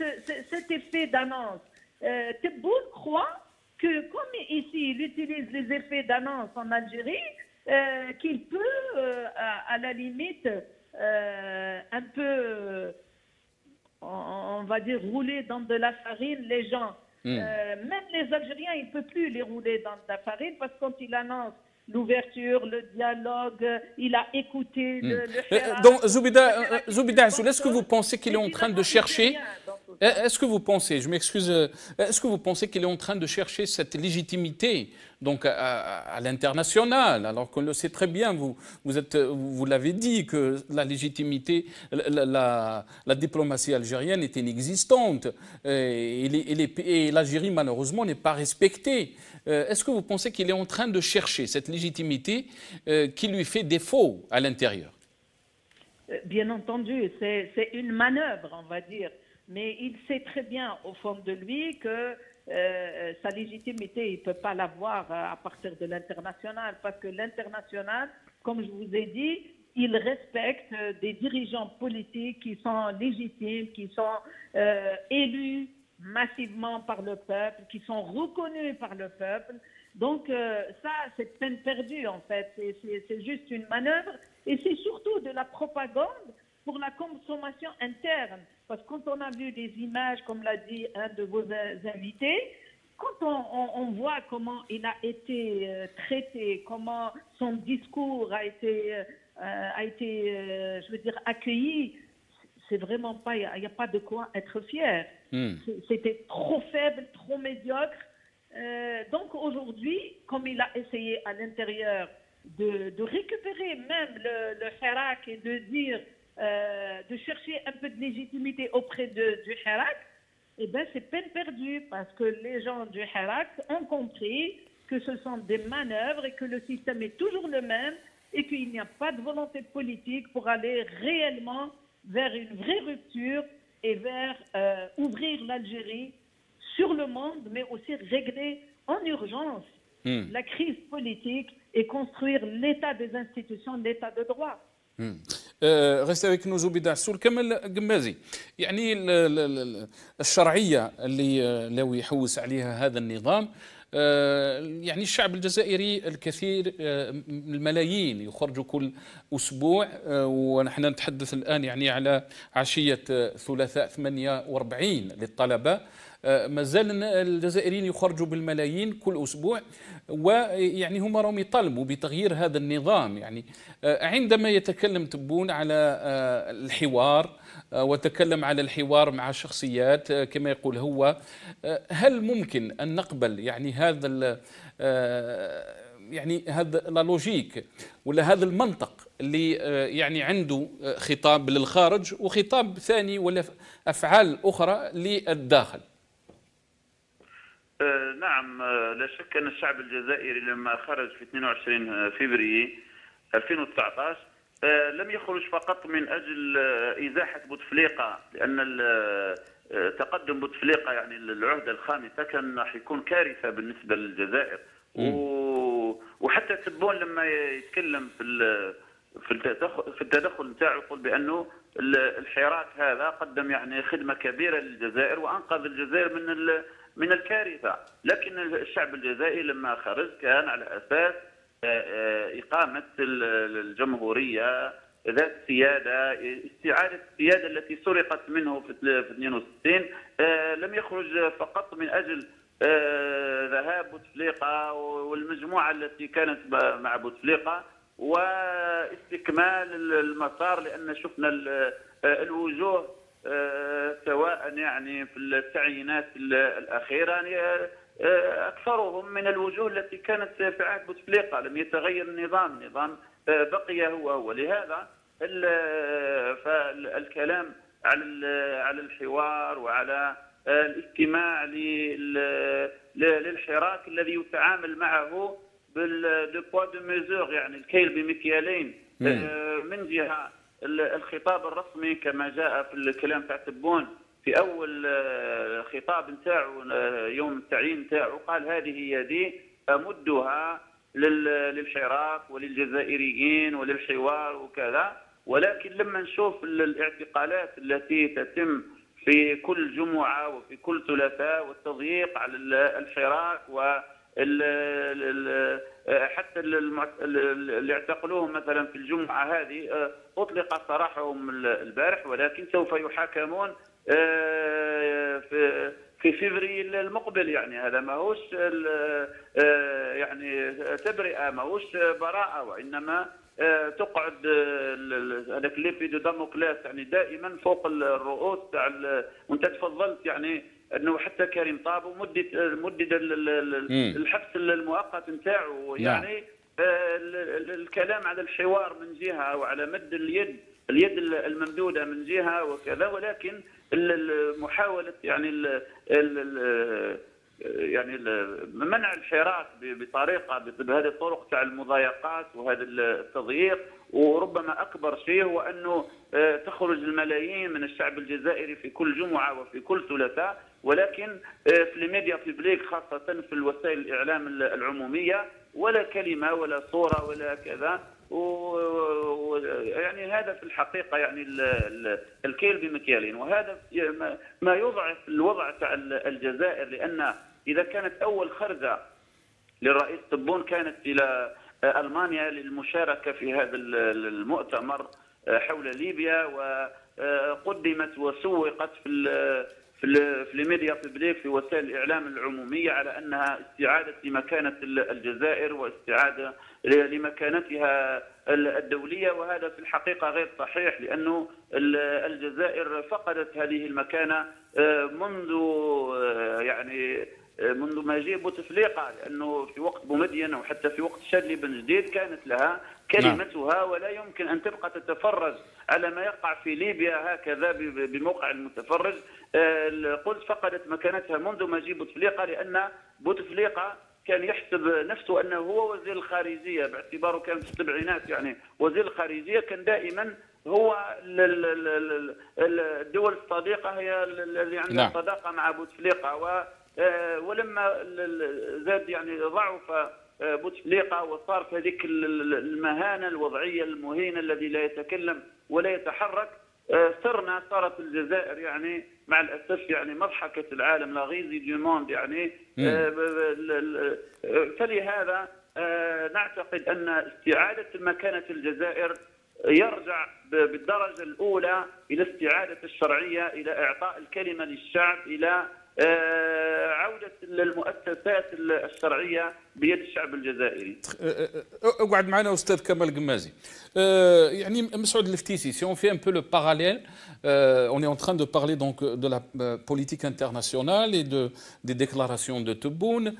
cet effet d'annonce. Tebboune croit que comme ici il utilise les effets d'annonce en Algérie, qu'il peut à la limite un peu, on va dire, rouler dans de la farine les gens. Même les Algériens, il ne peut plus les rouler dans de la farine parce que quand il annonce l'ouverture, le dialogue, il a écouté le Hirak. Donc, Zoubida Assoul, est-ce que vous pensez qu'il est en train de chercher, est-ce que vous pensez, je m'excuse, est-ce que vous pensez qu'il est en train de chercher cette légitimité donc à l'international, alors qu'on le sait très bien, vous l'avez dit, que la légitimité, la diplomatie algérienne est inexistante et l'Algérie malheureusement n'est pas respectée. Est-ce que vous pensez qu'il est en train de chercher cette légitimité qui lui fait défaut à l'intérieur? Bien entendu, c'est une manœuvre, on va dire. Mais il sait très bien au fond de lui que sa légitimité, il ne peut pas l'avoir à partir de l'international. Parce que l'international, comme je vous ai dit, il respecte des dirigeants politiques qui sont légitimes, qui sont élus massivement par le peuple, qui sont reconnus par le peuple. Donc ça, c'est peine perdue en fait. C'est juste une manœuvre et c'est surtout de la propagande pour la consommation interne. Parce que quand on a vu des images, comme l'a dit un de vos invités, quand on voit comment il a été traité, comment son discours a été je veux dire, accueilli, c'est vraiment pas, il n'y a pas de quoi être fier. C'était trop faible, trop médiocre. Donc aujourd'hui, comme il a essayé à l'intérieur de récupérer même le Hirak et de dire, de chercher un peu de légitimité auprès du Hirak, eh ben c'est peine perdue parce que les gens du Hirak ont compris que ce sont des manœuvres et que le système est toujours le même et qu'il n'y a pas de volonté politique pour aller réellement vers une vraie rupture et vers ouvrir l'Algérie sur le monde, mais aussi régler en urgence la crise politique et construire l'état des institutions, l'état de droit. restez avec nous زبيدة عسول. كمال قمازي، يعني الشرعية اللي لو يحوس عليها هذا النظام، يعني الشعب الجزائري الكثير، الملايين يخرجوا كل أسبوع، ونحن نتحدث الآن يعني على عشية ثلاثاء 48 للطلبة، ما زال الجزائريين يخرجوا بالملايين كل أسبوع، ويعني هم راهم يطالبوا بتغيير هذا النظام. يعني عندما يتكلم تبون على الحوار وتكلم على الحوار مع شخصيات كما يقول هو، هل ممكن أن نقبل يعني هذا لا لوجيك ولا هذا المنطق اللي يعني عنده خطاب للخارج وخطاب ثاني ولا أفعال أخرى للداخل؟ نعم، لا شك أن الشعب الجزائري لما خرج في 22 فبراير 2019 لم يخرج فقط من أجل إزاحة بوتفليقة، لأن تقدم بوتفليقة يعني العهدة الخامسة كان راح يكون كارثة بالنسبة للجزائر. وحتى تبون لما يتكلم في التدخل نتاعو يقول بأنه الحراك هذا قدم يعني خدمة كبيرة للجزائر وأنقذ الجزائر من الكارثة. لكن الشعب الجزائري لما خرج كان على أساس إقامة الجمهورية ذات السيادة، استعادة السيادة التي سرقت منه في 62. لم يخرج فقط من أجل ذهاب بوتفليقة والمجموعة التي كانت مع بوتفليقة واستكمال المسار، لأن شفنا الوجوه سواء يعني في التعيينات الأخيرة يعني أكثرهم من الوجوه التي كانت في عهد بوتفليقة. لم يتغير النظام بقي هو. لهذا فالكلام على الحوار وعلى الاستماع للحراك الذي يتعامل معه دو بوا دو ميزور، يعني الكيل بمكيالين. من جهة الخطاب الرسمي كما جاء في الكلام تاع تبون في اول خطاب نتاعو يوم التعيين نتاعو، قال هذه يدي امدها للحراك وللجزائريين وللحوار وكذا. ولكن لما نشوف الاعتقالات التي تتم في كل جمعة وفي كل ثلاثاء والتضييق على الحراك حتى اللي اعتقلوهم مثلا في الجمعة هذه أطلق سراحهم البارح، ولكن سوف يحاكمون في في فبراير المقبل. يعني هذا ماهوش يعني تبرئه، ماهوش براءه، وانما تقعد هذاك ليبي دو داموكلاس يعني دائما فوق الرؤوس تاع. وانت تفضلت يعني انه حتى كريم طابو مدد الحبس المؤقت نتاعو. يعني الكلام على الحوار من جهه وعلى مد اليد الممدوده من جهه وكذا، ولكن محاوله يعني يعني منع الحراك بطريقه بهذه الطرق تاع المضايقات وهذا التضييق. وربما اكبر شيء هو انه تخرج الملايين من الشعب الجزائري في كل جمعه وفي كل ثلاثاء، ولكن في الميديا بيبليك خاصه في الوسائل الاعلام العموميه ولا كلمه ولا صوره ولا كذا. يعني هذا في الحقيقه يعني الكيل بمكيالين، وهذا ما يضعف الوضع تاع الجزائر. لان اذا كانت اول خرجه للرئيس تبون كانت الى المانيا للمشاركه في هذا المؤتمر حول ليبيا، وقدمت وسوقت في الميديا بيبليك في وسائل الاعلام العموميه على انها استعاده لمكانه الجزائر واستعاده لمكانتها الدوليه، وهذا في الحقيقه غير صحيح، لانه الجزائر فقدت هذه المكانه منذ مجيء بوتفليقه، لانه في وقت بومدين وحتى في وقت شادلي بن جديد كانت لها كلمتها، ولا يمكن ان تبقى تتفرج على ما يقع في ليبيا هكذا بموقع المتفرج. قلت فقدت مكانتها منذ مجيء بوتفليقه، لان بوتفليقه كان يحسب نفسه انه هو وزير الخارجيه، باعتباره كان في السبعينات. يعني وزير الخارجيه كان دائما هو الدول الصديقه هي الذي عندها صداقه مع بوتفليقه، ولما زاد يعني ضعف بوتفليقه وصار في هذيك المهانه الوضعيه المهينه الذي لا يتكلم ولا يتحرك، صارت الجزائر يعني مع الاسف يعني مضحكه العالم، لا غيزي دو موند يعني. فلهذا نعتقد ان استعاده مكانه الجزائر يرجع بالدرجه الاولى الى استعاده الشرعيه، الى اعطاء الكلمه للشعب، الى عودة المؤسسات الشرعية بيد الشعب الجزائري. اقعد معنا أستاذ كمال قمازي. يعني مسعود Leftisi, si on fait un peu le parallèle, on est en train de parler donc de la politique internationale et des déclarations de Tebboune,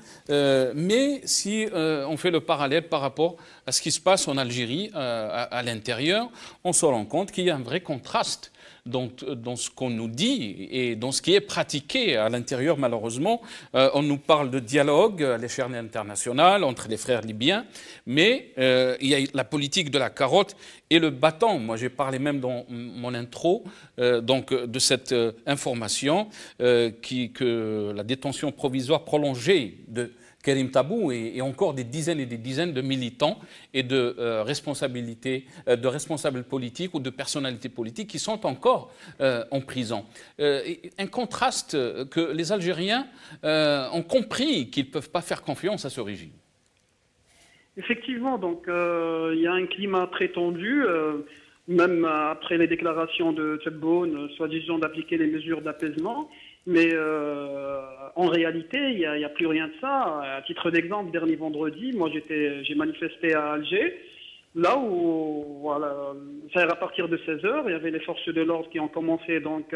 mais si on fait le parallèle par rapport à ce qui se passe en Algérie à l'intérieur, on se rend compte qu'il y a un vrai contraste dans ce qu'on nous dit et dans ce qui est pratiqué à l'intérieur. Malheureusement, on nous parle de dialogue à l'échelle internationale entre les frères libyens, mais il y a la politique de la carotte et le bâton. Moi, j'ai parlé même dans mon intro donc de cette information que la détention provisoire prolongée de Karim Tabou et encore des dizaines et des dizaines de militants et de responsables politiques ou de personnalités politiques qui sont encore en prison. Un contraste que les Algériens ont compris qu'ils ne peuvent pas faire confiance à ce régime. Effectivement, donc il y a un climat très tendu, même après les déclarations de Tebboune, soi-disant d'appliquer les mesures d'apaisement. Mais en réalité, il n'y a plus rien de ça. À titre d'exemple, dernier vendredi, moi j'ai manifesté à Alger, là où, voilà, c'est à partir de 16h, il y avait les forces de l'ordre qui ont commencé donc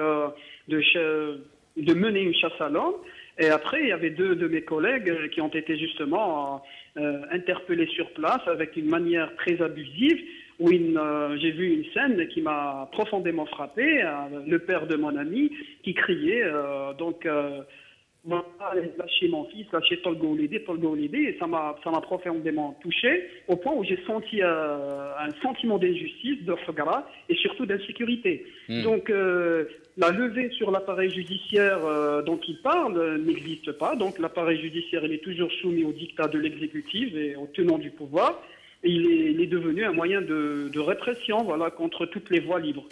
de mener une chasse à l'homme. Et après, il y avait deux de mes collègues qui ont été justement interpellés sur place avec une manière très abusive, où j'ai vu une scène qui m'a profondément frappé, le père de mon ami qui criait lâchez mon fils, lâchez Tolga Oulidi, et ça m'a profondément touché, au point où j'ai senti un sentiment d'injustice, de regret et surtout d'insécurité. Donc la levée sur l'appareil judiciaire dont il parle n'existe pas, donc l'appareil judiciaire il est toujours soumis au diktat de l'exécutif et au tenant du pouvoir. Il est devenu un moyen de répression, voilà, contre toutes les voies libres.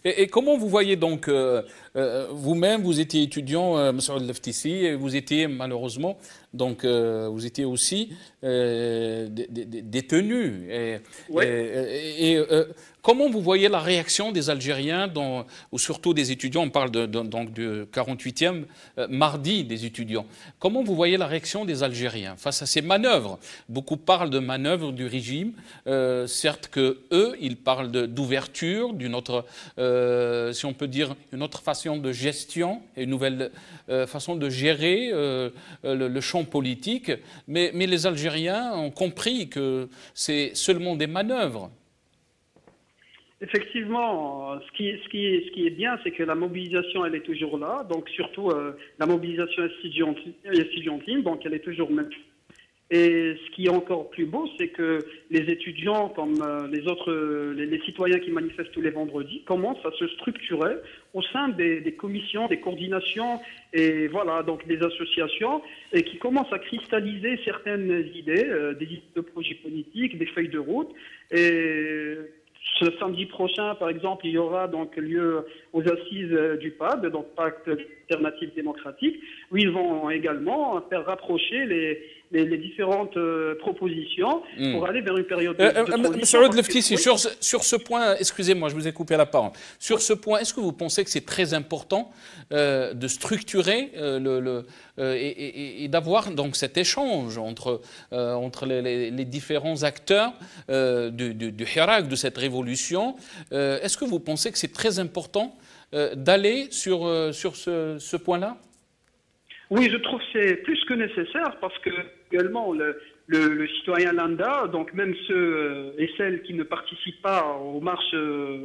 Et comment vous voyez donc, vous-même, vous étiez étudiant, Messoud Leftisi, et vous étiez malheureusement, donc vous étiez aussi détenu. Comment vous voyez la réaction des Algériens, ou surtout des étudiants, on parle donc du 48e mardi des étudiants. Comment vous voyez la réaction des Algériens face à ces manœuvres? Beaucoup parlent de manœuvres du régime, certes que eux, ils parlent d'ouverture, d'une autre, si on peut dire, une autre façon de gestion, une nouvelle façon de gérer le champ politique, mais les Algériens ont compris que c'est seulement des manœuvres. Effectivement, ce qui est bien, c'est que la mobilisation, elle est toujours là. Donc surtout la mobilisation estudiantine, donc elle est toujours même. Et ce qui est encore plus beau, c'est que les étudiants, comme les citoyens qui manifestent tous les vendredis, commencent à se structurer au sein des commissions, des coordinations et voilà, donc des associations, et qui commencent à cristalliser certaines idées, des idées de projets politiques, des feuilles de route. Et ce samedi prochain, par exemple, il y aura donc lieu aux assises du PAD, donc Pacte Alternative Démocratique, où ils vont également faire rapprocher les différentes propositions pour aller vers une période de transition. M. Leftisi, sur ce point, excusez-moi, je vous ai coupé la parole. Sur ce point, est-ce que vous pensez que c'est très important de structurer et d'avoir donc cet échange entre les différents acteurs du Hirak, de cette révolution? Est-ce que vous pensez que c'est très important d'aller sur ce point-là? Oui, je trouve que c'est plus que nécessaire parce que également le citoyen lambda, donc même ceux et celles qui ne participent pas aux marches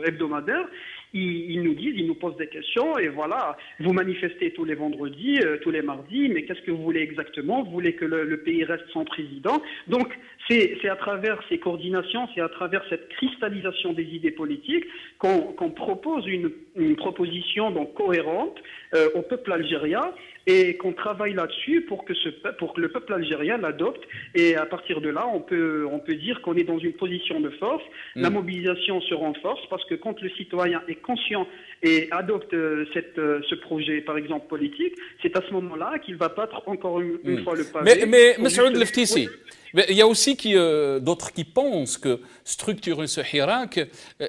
hebdomadaires, ils nous disent, ils nous posent des questions et voilà, vous manifestez tous les vendredis, tous les mardis, mais qu'est-ce que vous voulez exactement? Vous voulez que le pays reste sans président? Donc c'est à travers ces coordinations, c'est à travers cette cristallisation des idées politiques qu'on propose une proposition donc cohérente au peuple algérien et qu'on travaille là-dessus pour que le peuple algérien l'adopte. Et à partir de là, on peut dire qu'on est dans une position de force. La mobilisation se renforce parce que quand le citoyen est conscient et adopte ce projet, par exemple, politique, c'est à ce moment-là qu'il va battre encore une fois le pavé. Mais M. Leftisi, il y a aussi d'autres qui pensent que structurer ce Hirak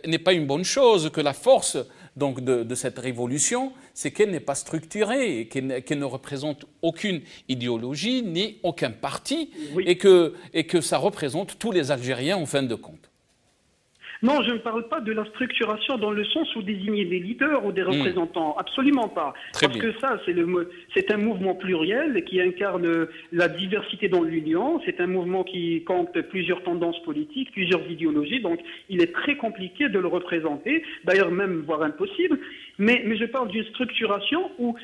n'est pas une bonne chose, que la force donc de cette révolution, c'est qu'elle n'est pas structurée, qu'elle ne représente aucune idéologie ni aucun parti, oui, et que ça représente tous les Algériens en fin de compte. Non, je ne parle pas de la structuration dans le sens où désigner des leaders ou des représentants. Absolument pas. Parce que ça, c'est un mouvement pluriel qui incarne la diversité dans l'union. C'est un mouvement qui compte plusieurs tendances politiques, plusieurs idéologies. Donc, il est très compliqué de le représenter. D'ailleurs, même voire impossible. Mais je parle d'une structuration où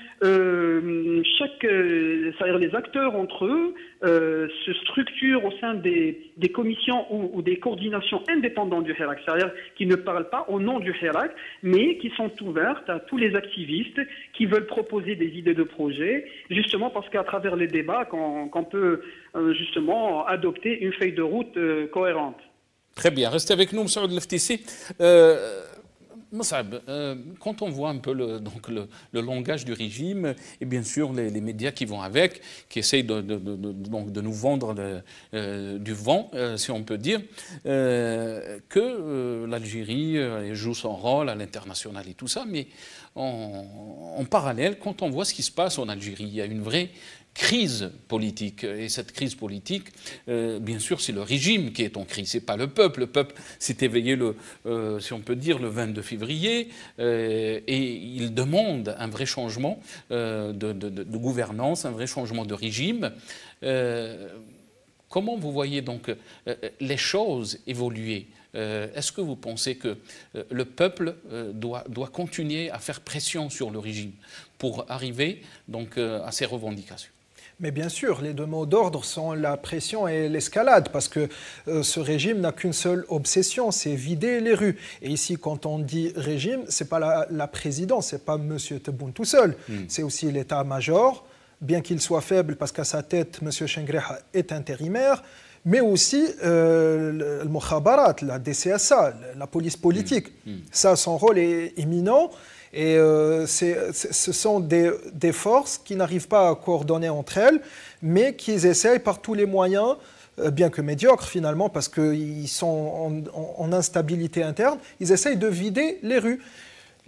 c'est-à-dire les acteurs entre eux se structurent au sein des commissions ou des coordinations indépendantes du Hirak, c'est-à-dire qui ne parlent pas au nom du Hirak, mais qui sont ouvertes à tous les activistes qui veulent proposer des idées de projet, justement parce qu'à travers les débats, qu'on peut justement adopter une feuille de route cohérente. Très bien, restez avec nous, M. Leftisi. Moussab, quand on voit un peu le langage du régime, et bien sûr les médias qui vont avec, qui essayent de nous vendre du vent, si on peut dire, que l'Algérie joue son rôle à l'international et tout ça, mais en parallèle, quand on voit ce qui se passe en Algérie, il y a une vraie crise politique. Et cette crise politique, bien sûr, c'est le régime qui est en crise, c'est pas le peuple. Le peuple s'est éveillé, si on peut dire, le 22 février, et il demande un vrai changement de gouvernance, un vrai changement de régime. Comment vous voyez donc les choses évoluer? Est-ce que vous pensez que le peuple doit continuer à faire pression sur le régime pour arriver donc à ses revendications? Mais bien sûr, les deux mots d'ordre sont la pression et l'escalade, parce que ce régime n'a qu'une seule obsession, c'est vider les rues. Et ici, quand on dit régime, ce n'est pas la présidence, ce n'est pas M. Tebboune tout seul, c'est aussi l'état-major, bien qu'il soit faible, parce qu'à sa tête, M. Chengreha est intérimaire, mais aussi le Mokhabarat, la DCSA, la police politique. Ça, son rôle est imminent. Et ce sont des forces qui n'arrivent pas à coordonner entre elles, mais qui essayent par tous les moyens bien que médiocre finalement, parce qu'ils sont en instabilité interne, ils essayent de vider les rues.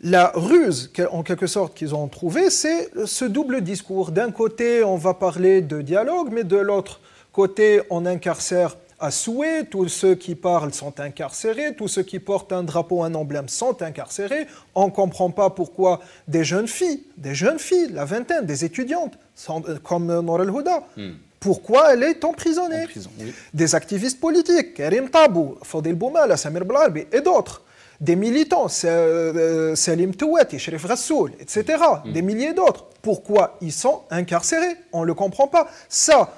La ruse, en quelque sorte, qu'ils ont trouvée, c'est ce double discours. D'un côté, on va parler de dialogue, mais de l'autre côté, on incarcère à souhait. Tous ceux qui parlent sont incarcérés, tous ceux qui portent un drapeau, un emblème sont incarcérés. On ne comprend pas pourquoi des jeunes filles, la vingtaine, des étudiantes, comme Nour El-Houda, pourquoi elle est emprisonnée. Oui. Des activistes politiques, Karim Tabou, Fadil Boumala, Samir Blarbi et d'autres. Des militants, Salim Touati, Sherif Rassoul, etc. Des milliers d'autres. Pourquoi ils sont incarcérés? On ne le comprend pas. Ça,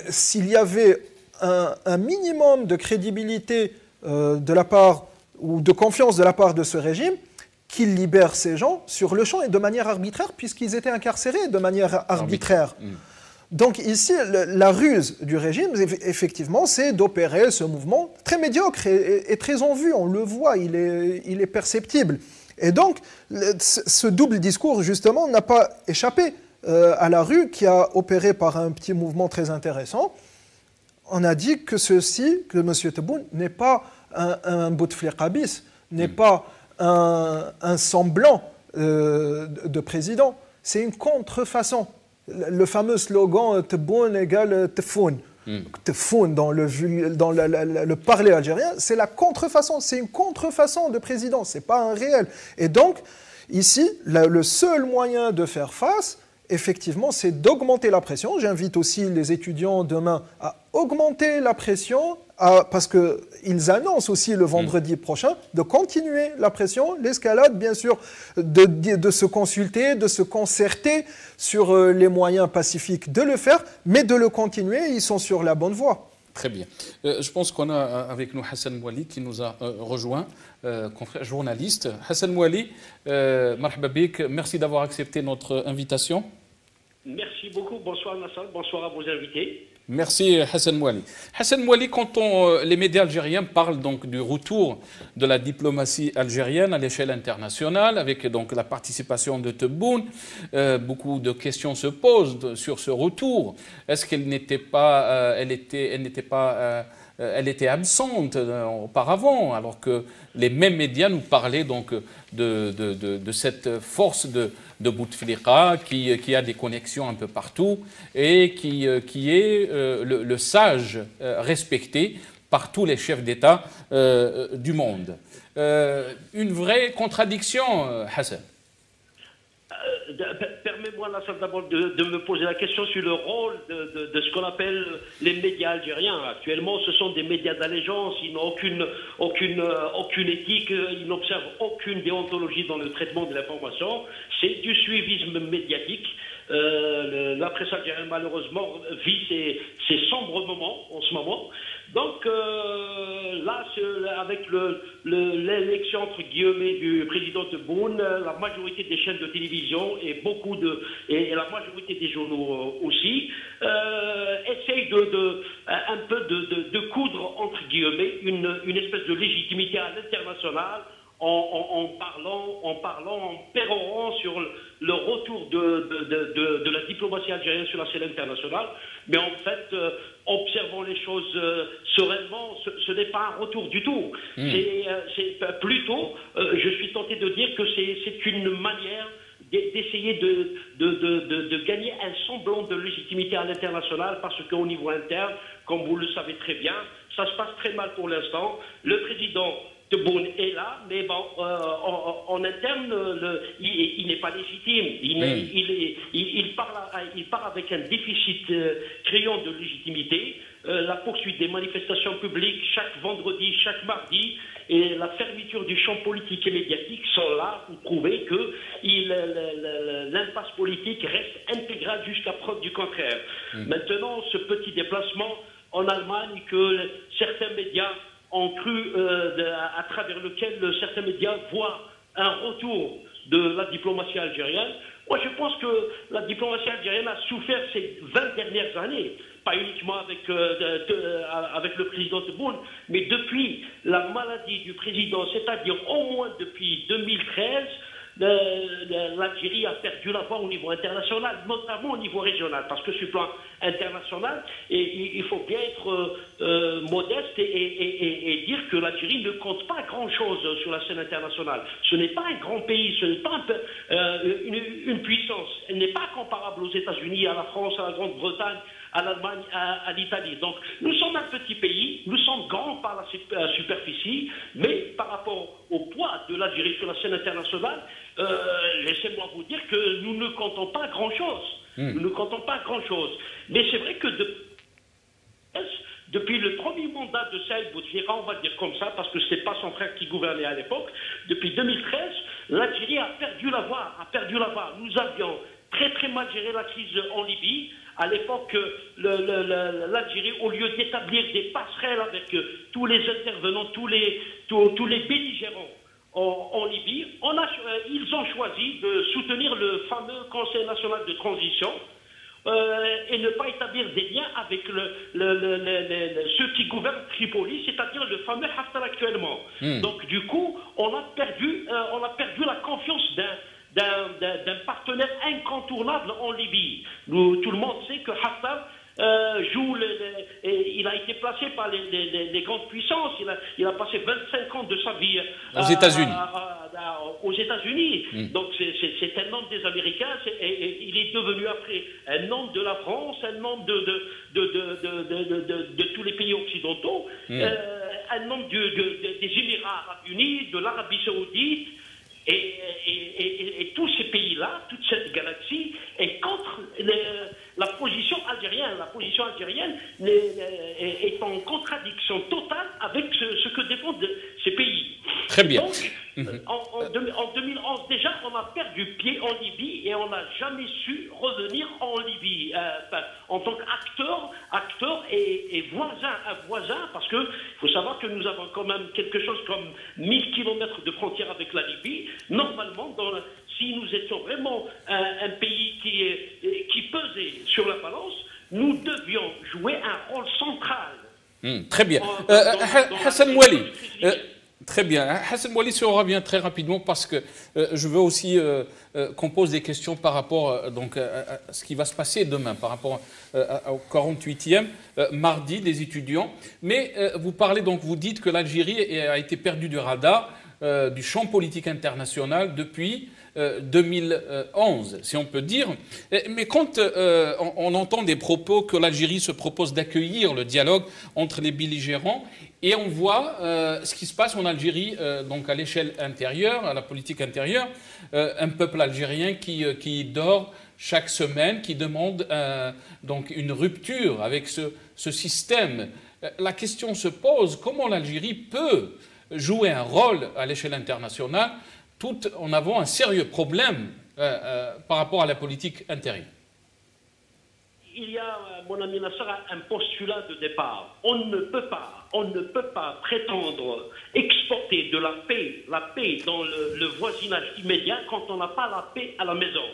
s'il y avait un minimum de crédibilité de la part, ou de confiance de la part de ce régime, qu'il libère ces gens sur le champ et de manière arbitraire, puisqu'ils étaient incarcérés de manière arbitraire. Donc ici, la ruse du régime, effectivement, c'est d'opérer ce mouvement très médiocre et très en vue. On le voit, il est perceptible. Et donc, ce double discours, justement, n'a pas échappé à la rue, qui a opéré par un petit mouvement très intéressant. On a dit que que M. Tebboune n'est pas un Bouteflika bis, n'est pas un semblant de président. C'est une contrefaçon. Le fameux slogan « Tebboune égale Tefoun ». Tefoun dans le parler algérien, c'est la contrefaçon. C'est une contrefaçon de président, ce n'est pas un réel. Et donc, ici, le seul moyen de faire face, effectivement, c'est d'augmenter la pression. J'invite aussi les étudiants demain à augmenter la pression, parce qu'ils annoncent aussi le vendredi prochain de continuer la pression, l'escalade, bien sûr, de se consulter, de se concerter sur les moyens pacifiques de le faire, mais de le continuer. Ils sont sur la bonne voie. Très bien. Je pense qu'on a avec nous Hassan Mouali qui nous a rejoint, confrère journaliste. Hassan Mouali, marhaba bik, merci d'avoir accepté notre invitation. Merci beaucoup. Bonsoir Nassar, bonsoir à vos invités. Merci Hassan Mouali. Hassan Mouali, quand les médias algériens parlent donc du retour de la diplomatie algérienne à l'échelle internationale, avec donc la participation de Tebboune, beaucoup de questions se posent sur ce retour. Est-ce qu'elle n'était pas, elle était absente auparavant, alors que les mêmes médias nous parlaient donc de cette force de Bouteflika qui a des connexions un peu partout et qui est le sage respecté par tous les chefs d'État du monde. Une vraie contradiction, Hassan. Permets-moi d'abord de me poser la question sur le rôle de ce qu'on appelle les médias algériens. Actuellement, ce sont des médias d'allégeance, ils n'ont aucune éthique, ils n'observent aucune déontologie dans le traitement de l'information. C'est du suivisme médiatique. La presse algérienne, malheureusement, vit ses sombres moments en ce moment. Donc là, avec l'élection entre guillemets du président Tebboune, la majorité des chaînes de télévision et la majorité des journaux aussi essayent un peu de coudre entre guillemets une espèce de légitimité à l'international en pérorant sur le retour de la diplomatie algérienne sur la scène internationale. Mais en fait, observons les choses sereinement, ce n'est pas un retour du tout. C'est plutôt, je suis tenté de dire que c'est une manière d'essayer de gagner un semblant de légitimité à l'international, parce qu'au niveau interne, comme vous le savez très bien, ça se passe très mal pour l'instant. Le président Tebboune est là, mais bon, en interne, il n'est pas légitime. Il part avec un déficit criant de légitimité. La poursuite des manifestations publiques chaque vendredi, chaque mardi, et la fermeture du champ politique et médiatique sont là pour prouver que l'impasse politique reste intégrale jusqu'à preuve du contraire. Maintenant, ce petit déplacement en Allemagne que certains médias ont cru, à travers lequel certains médias voient un retour de la diplomatie algérienne. Moi, je pense que la diplomatie algérienne a souffert ces 20 dernières années, pas uniquement avec le président Tebboune, mais depuis la maladie du président, c'est-à-dire au moins depuis 2013, l'Algérie a perdu la voie au niveau international, notamment au niveau régional, parce que sur le plan international, il faut bien être modeste et dire que l'Algérie ne compte pas grand-chose sur la scène internationale. Ce n'est pas un grand pays, ce n'est pas une puissance. Elle n'est pas comparable aux États-Unis, à la France, à la Grande-Bretagne, à l'Allemagne, à l'Italie. Donc nous sommes un petit pays, nous sommes grands par la superficie, mais par rapport au poids de l'Algérie sur la scène internationale, laissez-moi vous dire que nous ne comptons pas grand-chose. Nous ne comptons pas grand-chose. Mais c'est vrai que depuis le premier mandat de Saïd Bouteflika, on va dire comme ça, parce que ce n'est pas son frère qui gouvernait à l'époque, depuis 2013, l'Algérie a perdu la voie, Nous avions très très mal géré la crise en Libye. À l'époque, l'Algérie, au lieu d'établir des passerelles avec tous les intervenants, tous les belligérants en Libye, ils ont choisi de soutenir le fameux Conseil national de transition et ne pas établir des liens avec ceux qui gouvernent Tripoli, c'est-à-dire le fameux Haftar actuellement. Donc du coup, on a perdu la confiance d'un partenaire incontournable en Libye. Tout le monde sait que Haftar il a été placé par les grandes puissances. Il a passé 25 ans de sa vie aux États-Unis. Donc c'est un homme des Américains et il est devenu après un homme de la France, un homme de tous les pays occidentaux, un homme des Émirats arabes unis, de l'Arabie saoudite. Et tous ces pays-là, toute cette galaxie est contre la position algérienne. La position algérienne est en contradiction totale avec ce que défendent ces pays. Très bien. Donc, en 2011, déjà, on a perdu pied en Libye et on n'a jamais su revenir en Libye en tant qu'acteur et voisin, parce qu'il faut savoir que nous avons quand même quelque chose comme 1000 km de frontière avec la Libye. Normalement, si nous étions vraiment un pays qui pesait sur la balance, nous devions jouer un rôle central. Très bien. Hassan Mouali. Très bien. Hassan Mouali, si on revient très rapidement, parce que je veux aussi qu'on pose des questions par rapport à ce qui va se passer demain, par rapport au 48e mardi des étudiants. Mais vous parlez, donc vous dites que l'Algérie a été perdue du radar, du champ politique international depuis 2011, si on peut dire. Mais quand on entend des propos que l'Algérie se propose d'accueillir le dialogue entre les belligérants, et on voit ce qui se passe en Algérie, donc à l'échelle intérieure, à la politique intérieure, un peuple algérien qui dort chaque semaine, qui demande donc une rupture avec ce système. La question se pose, comment l'Algérie peut jouer un rôle à l'échelle internationale tout en ayant un sérieux problème par rapport à la politique intérieure? Il y a, mon ami Nasser, un postulat de départ. On ne peut pas prétendre exporter de la paix dans le voisinage immédiat quand on n'a pas la paix à la maison.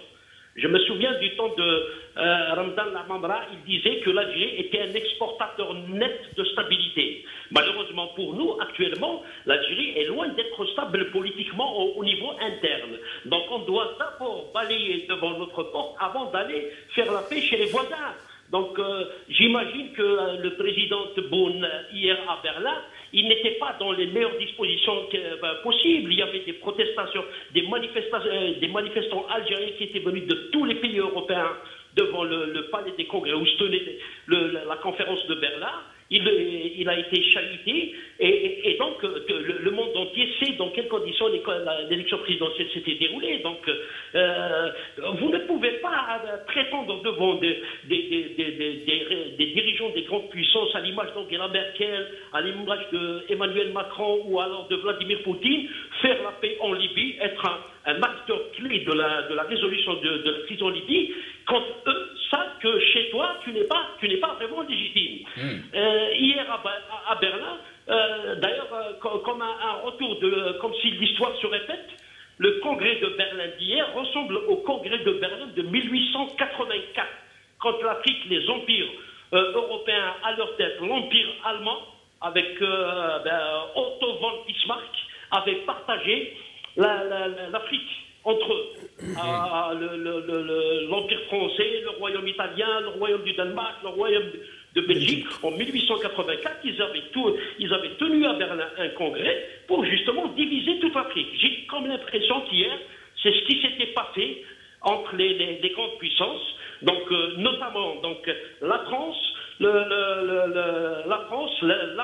Je me souviens du temps de Ramadan Lamamra, il disait que l'Algérie était un exportateur net de stabilité. Malheureusement pour nous, actuellement, l'Algérie est loin d'être stable politiquement au niveau interne. Donc on doit d'abord balayer devant notre porte avant d'aller faire la paix chez les voisins. Donc j'imagine que le président Tebboune, hier à Berlin, il n'était pas dans les meilleures dispositions possibles. Il y avait des protestations, des manifestants algériens qui étaient venus de tous les pays européens devant le palais des congrès où se tenait la conférence de Berlin. Il a été chahuté et donc le monde entier sait dans quelles conditions l'élection présidentielle s'était déroulée. Donc vous ne pouvez pas prétendre devant des dirigeants des grandes puissances à l'image d'Angela Merkel, à l'image d'Emmanuel Macron ou alors de Vladimir Poutine, faire la paix en Libye, être un acteur clé de la résolution de la crise en Libye, quand eux savent que chez toi, tu n'es pas vraiment légitime. Hier à Berlin, d'ailleurs, comme un retour comme si l'histoire se répète, le congrès de Berlin d'hier ressemble au congrès de Berlin de 1884, quand l'Afrique, les empires européens à leur tête, l'empire allemand, avec Otto von Bismarck, avait partagé l'Afrique. entre eux. L'Empire français, le Royaume italien, le Royaume du Danemark, le Royaume de Belgique. En 1884, ils avaient tenu à Berlin un congrès pour justement diviser toute l'Afrique. J'ai comme l'impression qu'hier, c'est ce qui s'était passé entre les grandes puissances, donc notamment donc la France, la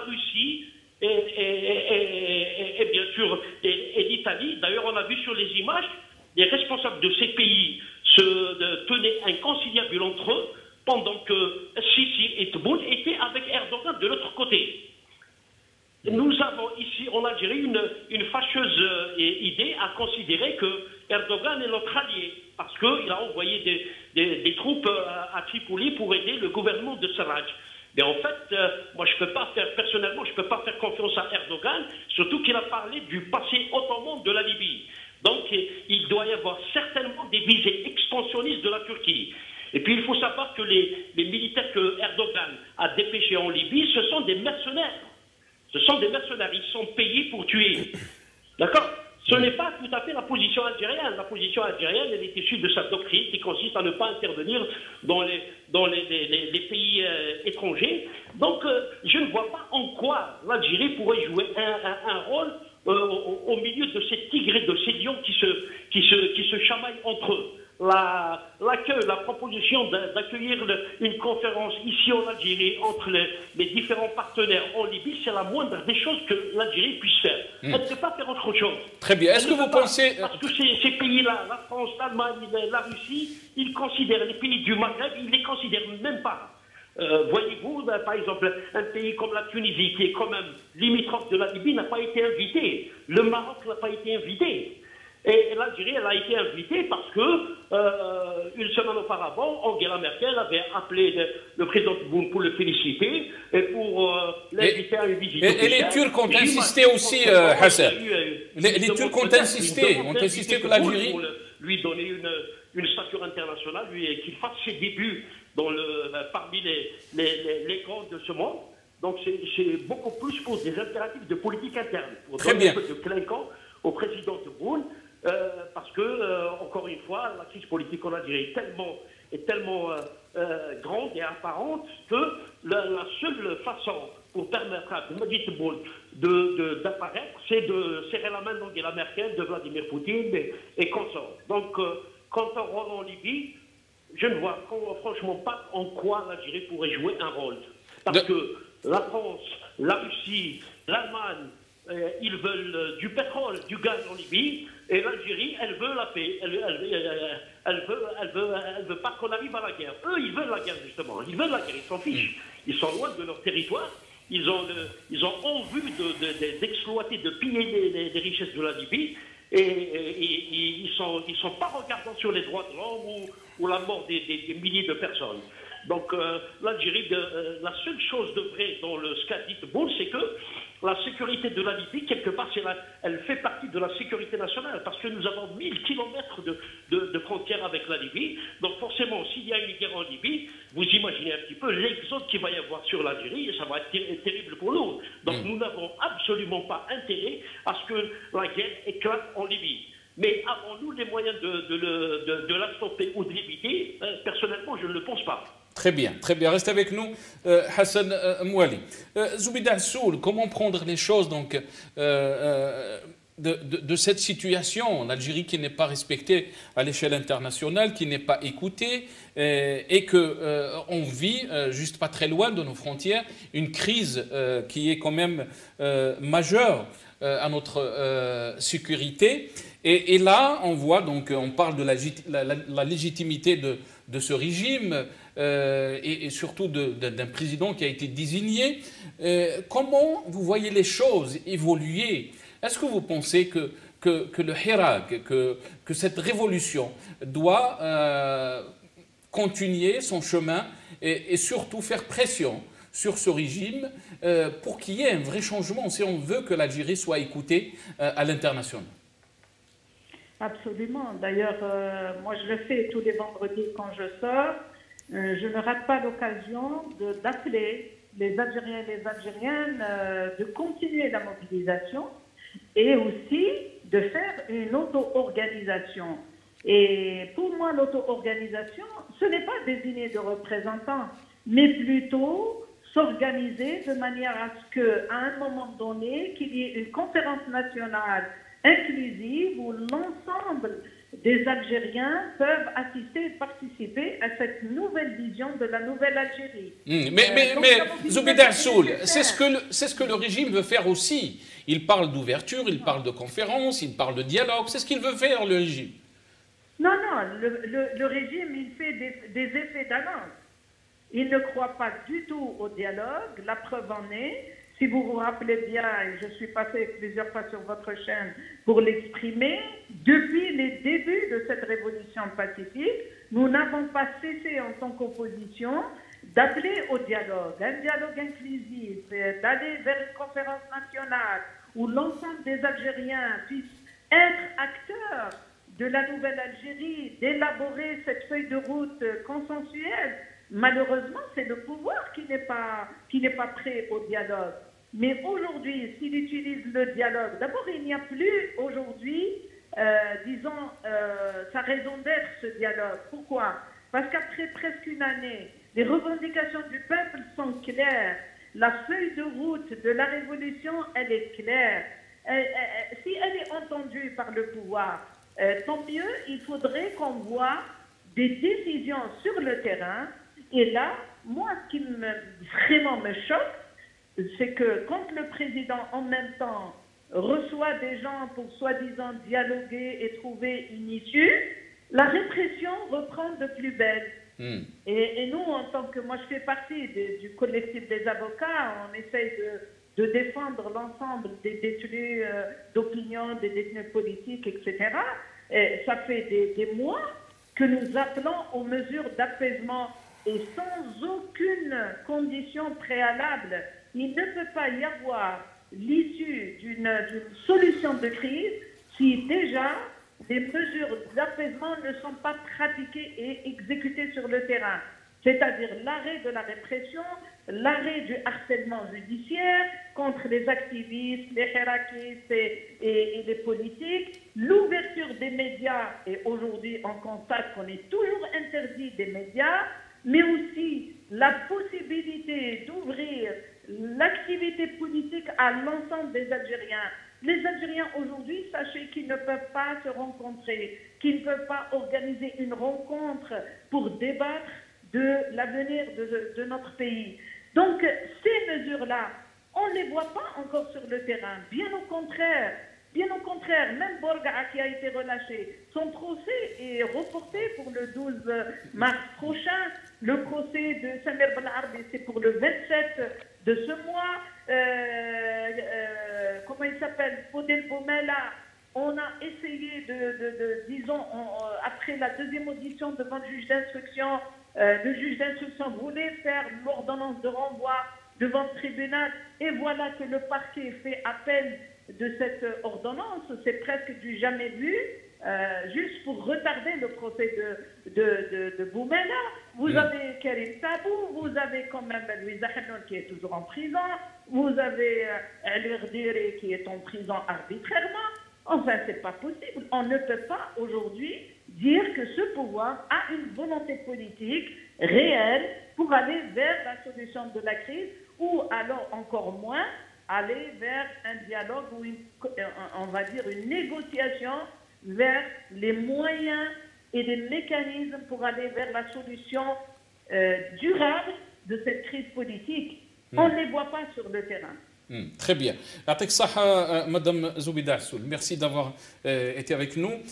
Russie et bien sûr et l'Italie. D'ailleurs, on a vu sur les images les responsables de ces pays se tenaient inconciliables entre eux pendant que Sisi et Tebboune étaient avec Erdogan de l'autre côté. Nous avons ici en Algérie une fâcheuse idée à considérer que Erdogan est notre allié parce qu'il a envoyé des troupes à Tripoli pour aider le gouvernement de Sarraj. Mais en fait, moi personnellement, je ne peux pas faire confiance à Erdogan, surtout qu'il a parlé du passé ottoman de la Libye. Donc, il doit y avoir certainement des visées expansionnistes de la Turquie. Et puis, il faut savoir que les militaires que Erdogan a dépêchés en Libye, ce sont des mercenaires. Ce sont des mercenaires. Ils sont payés pour tuer. D'accord? Ce n'est pas tout à fait la position algérienne. La position algérienne, elle est issue de sa doctrine qui consiste à ne pas intervenir dans les pays étrangers. Donc, je ne vois pas en quoi l'Algérie pourrait jouer un rôle au milieu de ces tigres et de ces lions qui se chamaillent entre eux. La proposition d'accueillir une conférence ici en Algérie entre les différents partenaires en Libye, c'est la moindre des choses que l'Algérie puisse faire. Elle ne peut pas faire autre chose. Très bien. Est-ce que vous pensez... Parce que ces pays-là, la France, l'Allemagne, la Russie, ils considèrent les pays du Maghreb, ils ne les considèrent même pas. Voyez-vous, par exemple, un pays comme la Tunisie, qui est quand même limitrophe de la Libye, n'a pas été invité. Le Maroc n'a pas été invité. Et l'Algérie, elle a été invitée parce que, une semaine auparavant, Angela Merkel avait appelé le président Tebboune pour le féliciter et pour l'inviter à une visite. Et les Turcs ont insisté aussi, Hassan. Les Turcs ont insisté que l'Algérie... Lui donner une stature internationale, qu'il fasse ses débuts parmi les grands de ce monde. Donc c'est beaucoup plus pour des impératifs de politique interne. Pour donner un peu de clinquant au président Tebboune, parce que, encore une fois, la crise politique en Algérie est tellement grande et apparente que la seule façon pour permettre à Majid Tebboune d'apparaître, c'est de serrer la main d'Angela Merkel, de Vladimir Poutine et consorts. Donc, quant au rôle en Libye, je ne vois franchement pas en quoi l'Algérie pourrait jouer un rôle. Parce que la France, la Russie, l'Allemagne, ils veulent du pétrole, du gaz en Libye, et l'Algérie, elle veut la paix. Elle veut pas qu'on arrive à la guerre. Eux, ils veulent la guerre, justement. Ils veulent la guerre, ils s'en fichent. Ils sont loin de leur territoire. Ils ont envie d'exploiter, de piller les richesses de la Libye. Et ils sont pas regardants sur les droits de l'homme ou la mort des milliers de personnes. Donc l'Algérie, la seule chose de vrai dans ce qu'a dit Tebboune, c'est que la sécurité de la Libye, quelque part, elle fait partie de la sécurité nationale, parce que nous avons 1000 kilomètres de frontières avec la Libye. Donc forcément, s'il y a une guerre en Libye, vous imaginez un petit peu l'exode qu'il va y avoir sur l'Algérie, et ça va être terrible pour nous. Donc nous n'avons absolument pas intérêt à ce que la guerre éclate en Libye. Mais avons-nous les moyens de la stopper ou de l'éviter? Personnellement, je ne le pense pas. Très bien, très bien. Reste avec nous, Hassan Mouali. Zoubida Soul, comment prendre les choses donc, de cette situation en Algérie qui n'est pas respectée à l'échelle internationale, qui n'est pas écoutée, et qu'on vit, juste pas très loin de nos frontières, une crise qui est quand même majeure à notre sécurité. Et là, on voit, donc, on parle de la légitimité de ce régime et surtout d'un président qui a été désigné. Comment vous voyez les choses évoluer? Est-ce que vous pensez que le Hirak, que cette révolution doit continuer son chemin et surtout faire pression sur ce régime pour qu'il y ait un vrai changement si on veut que l'Algérie soit écoutée à l'international? Absolument. D'ailleurs, moi je le fais tous les vendredis quand je sors. Je ne rate pas l'occasion d'appeler les Algériens et les Algériennes de continuer la mobilisation et aussi de faire une auto-organisation. Et pour moi, l'auto-organisation, ce n'est pas désigner de représentants, mais plutôt s'organiser de manière à ce qu'à un moment donné, qu'il y ait une conférence nationale inclusive où l'ensemble des Algériens peuvent assister et participer à cette nouvelle vision de la nouvelle Algérie. Mais Zoubida Assoul, c'est ce que le régime veut faire aussi. Il parle d'ouverture, il parle de conférence, il parle de dialogue. C'est ce qu'il veut faire, le régime. Non, le régime, il fait des effets d'annonce. Il ne croit pas du tout au dialogue. La preuve en est, si vous vous rappelez bien, et je suis passée plusieurs fois sur votre chaîne pour l'exprimer, depuis les débuts de cette révolution pacifique, nous n'avons pas cessé en tant qu'opposition d'appeler au dialogue, un dialogue inclusif, d'aller vers une conférence nationale où l'ensemble des Algériens puissent être acteurs de la nouvelle Algérie, d'élaborer cette feuille de route consensuelle. Malheureusement, c'est le pouvoir qui n'est pas prêt au dialogue. Mais aujourd'hui, s'il utilise le dialogue, d'abord, il n'y a plus aujourd'hui, sa raison d'être, ce dialogue. Pourquoi? Parce qu'après presque une année, les revendications du peuple sont claires. La feuille de route de la révolution, elle est claire. Si elle est entendue par le pouvoir, tant mieux, il faudrait qu'on voit des décisions sur le terrain. Et là, moi, ce qui vraiment me choque, c'est que quand le président, en même temps, reçoit des gens pour soi-disant dialoguer et trouver une issue, la répression reprend de plus belle. Et nous, en tant que... Moi, je fais partie du collectif des avocats, on essaye de défendre l'ensemble des détenus d'opinion, des détenus politiques, etc. Et ça fait des mois que nous appelons aux mesures d'apaisement et sans aucune condition préalable. Il ne peut pas y avoir l'issue d'une solution de crise si déjà les mesures d'apaisement ne sont pas pratiquées et exécutées sur le terrain. C'est-à-dire l'arrêt de la répression, l'arrêt du harcèlement judiciaire contre les activistes, les hérakistes et les politiques, l'ouverture des médias, et aujourd'hui on constate qu'on est toujours interdit des médias, mais aussi la possibilité d'ouvrir l'activité politique à l'ensemble des Algériens. Les Algériens aujourd'hui, sachez qu'ils ne peuvent pas se rencontrer, qu'ils ne peuvent pas organiser une rencontre pour débattre de l'avenir de notre pays. Donc, ces mesures-là, on ne les voit pas encore sur le terrain. Bien au contraire, même Borga qui a été relâché, son procès est reporté pour le 12 mars prochain. Le procès de Samir Belarbi, c'est pour le 27 de ce mois. Comment il s'appelle? Fodel Boumela. On a essayé disons, après la deuxième audition devant le juge d'instruction, le juge d'instruction voulait faire l'ordonnance de renvoi devant le tribunal, et voilà que le parquet fait appel de cette ordonnance. C'est presque du jamais vu, juste pour retarder le procès de Boumela. Vous avez Karim Tabou, vous avez quand même Louisa Hanoun qui est toujours en prison, vous avez Ali Rdiri qui est en prison arbitrairement. Enfin, c'est pas possible. On ne peut pas aujourd'hui dire que ce pouvoir a une volonté politique réelle pour aller vers la solution de la crise, ou alors encore moins aller vers un dialogue ou on va dire une négociation vers les moyens et les mécanismes pour aller vers la solution durable de cette crise politique. On ne les voit pas sur le terrain. Très bien. يعطيك الصحة مدام زبيدة عسول. Merci d'avoir été avec nous.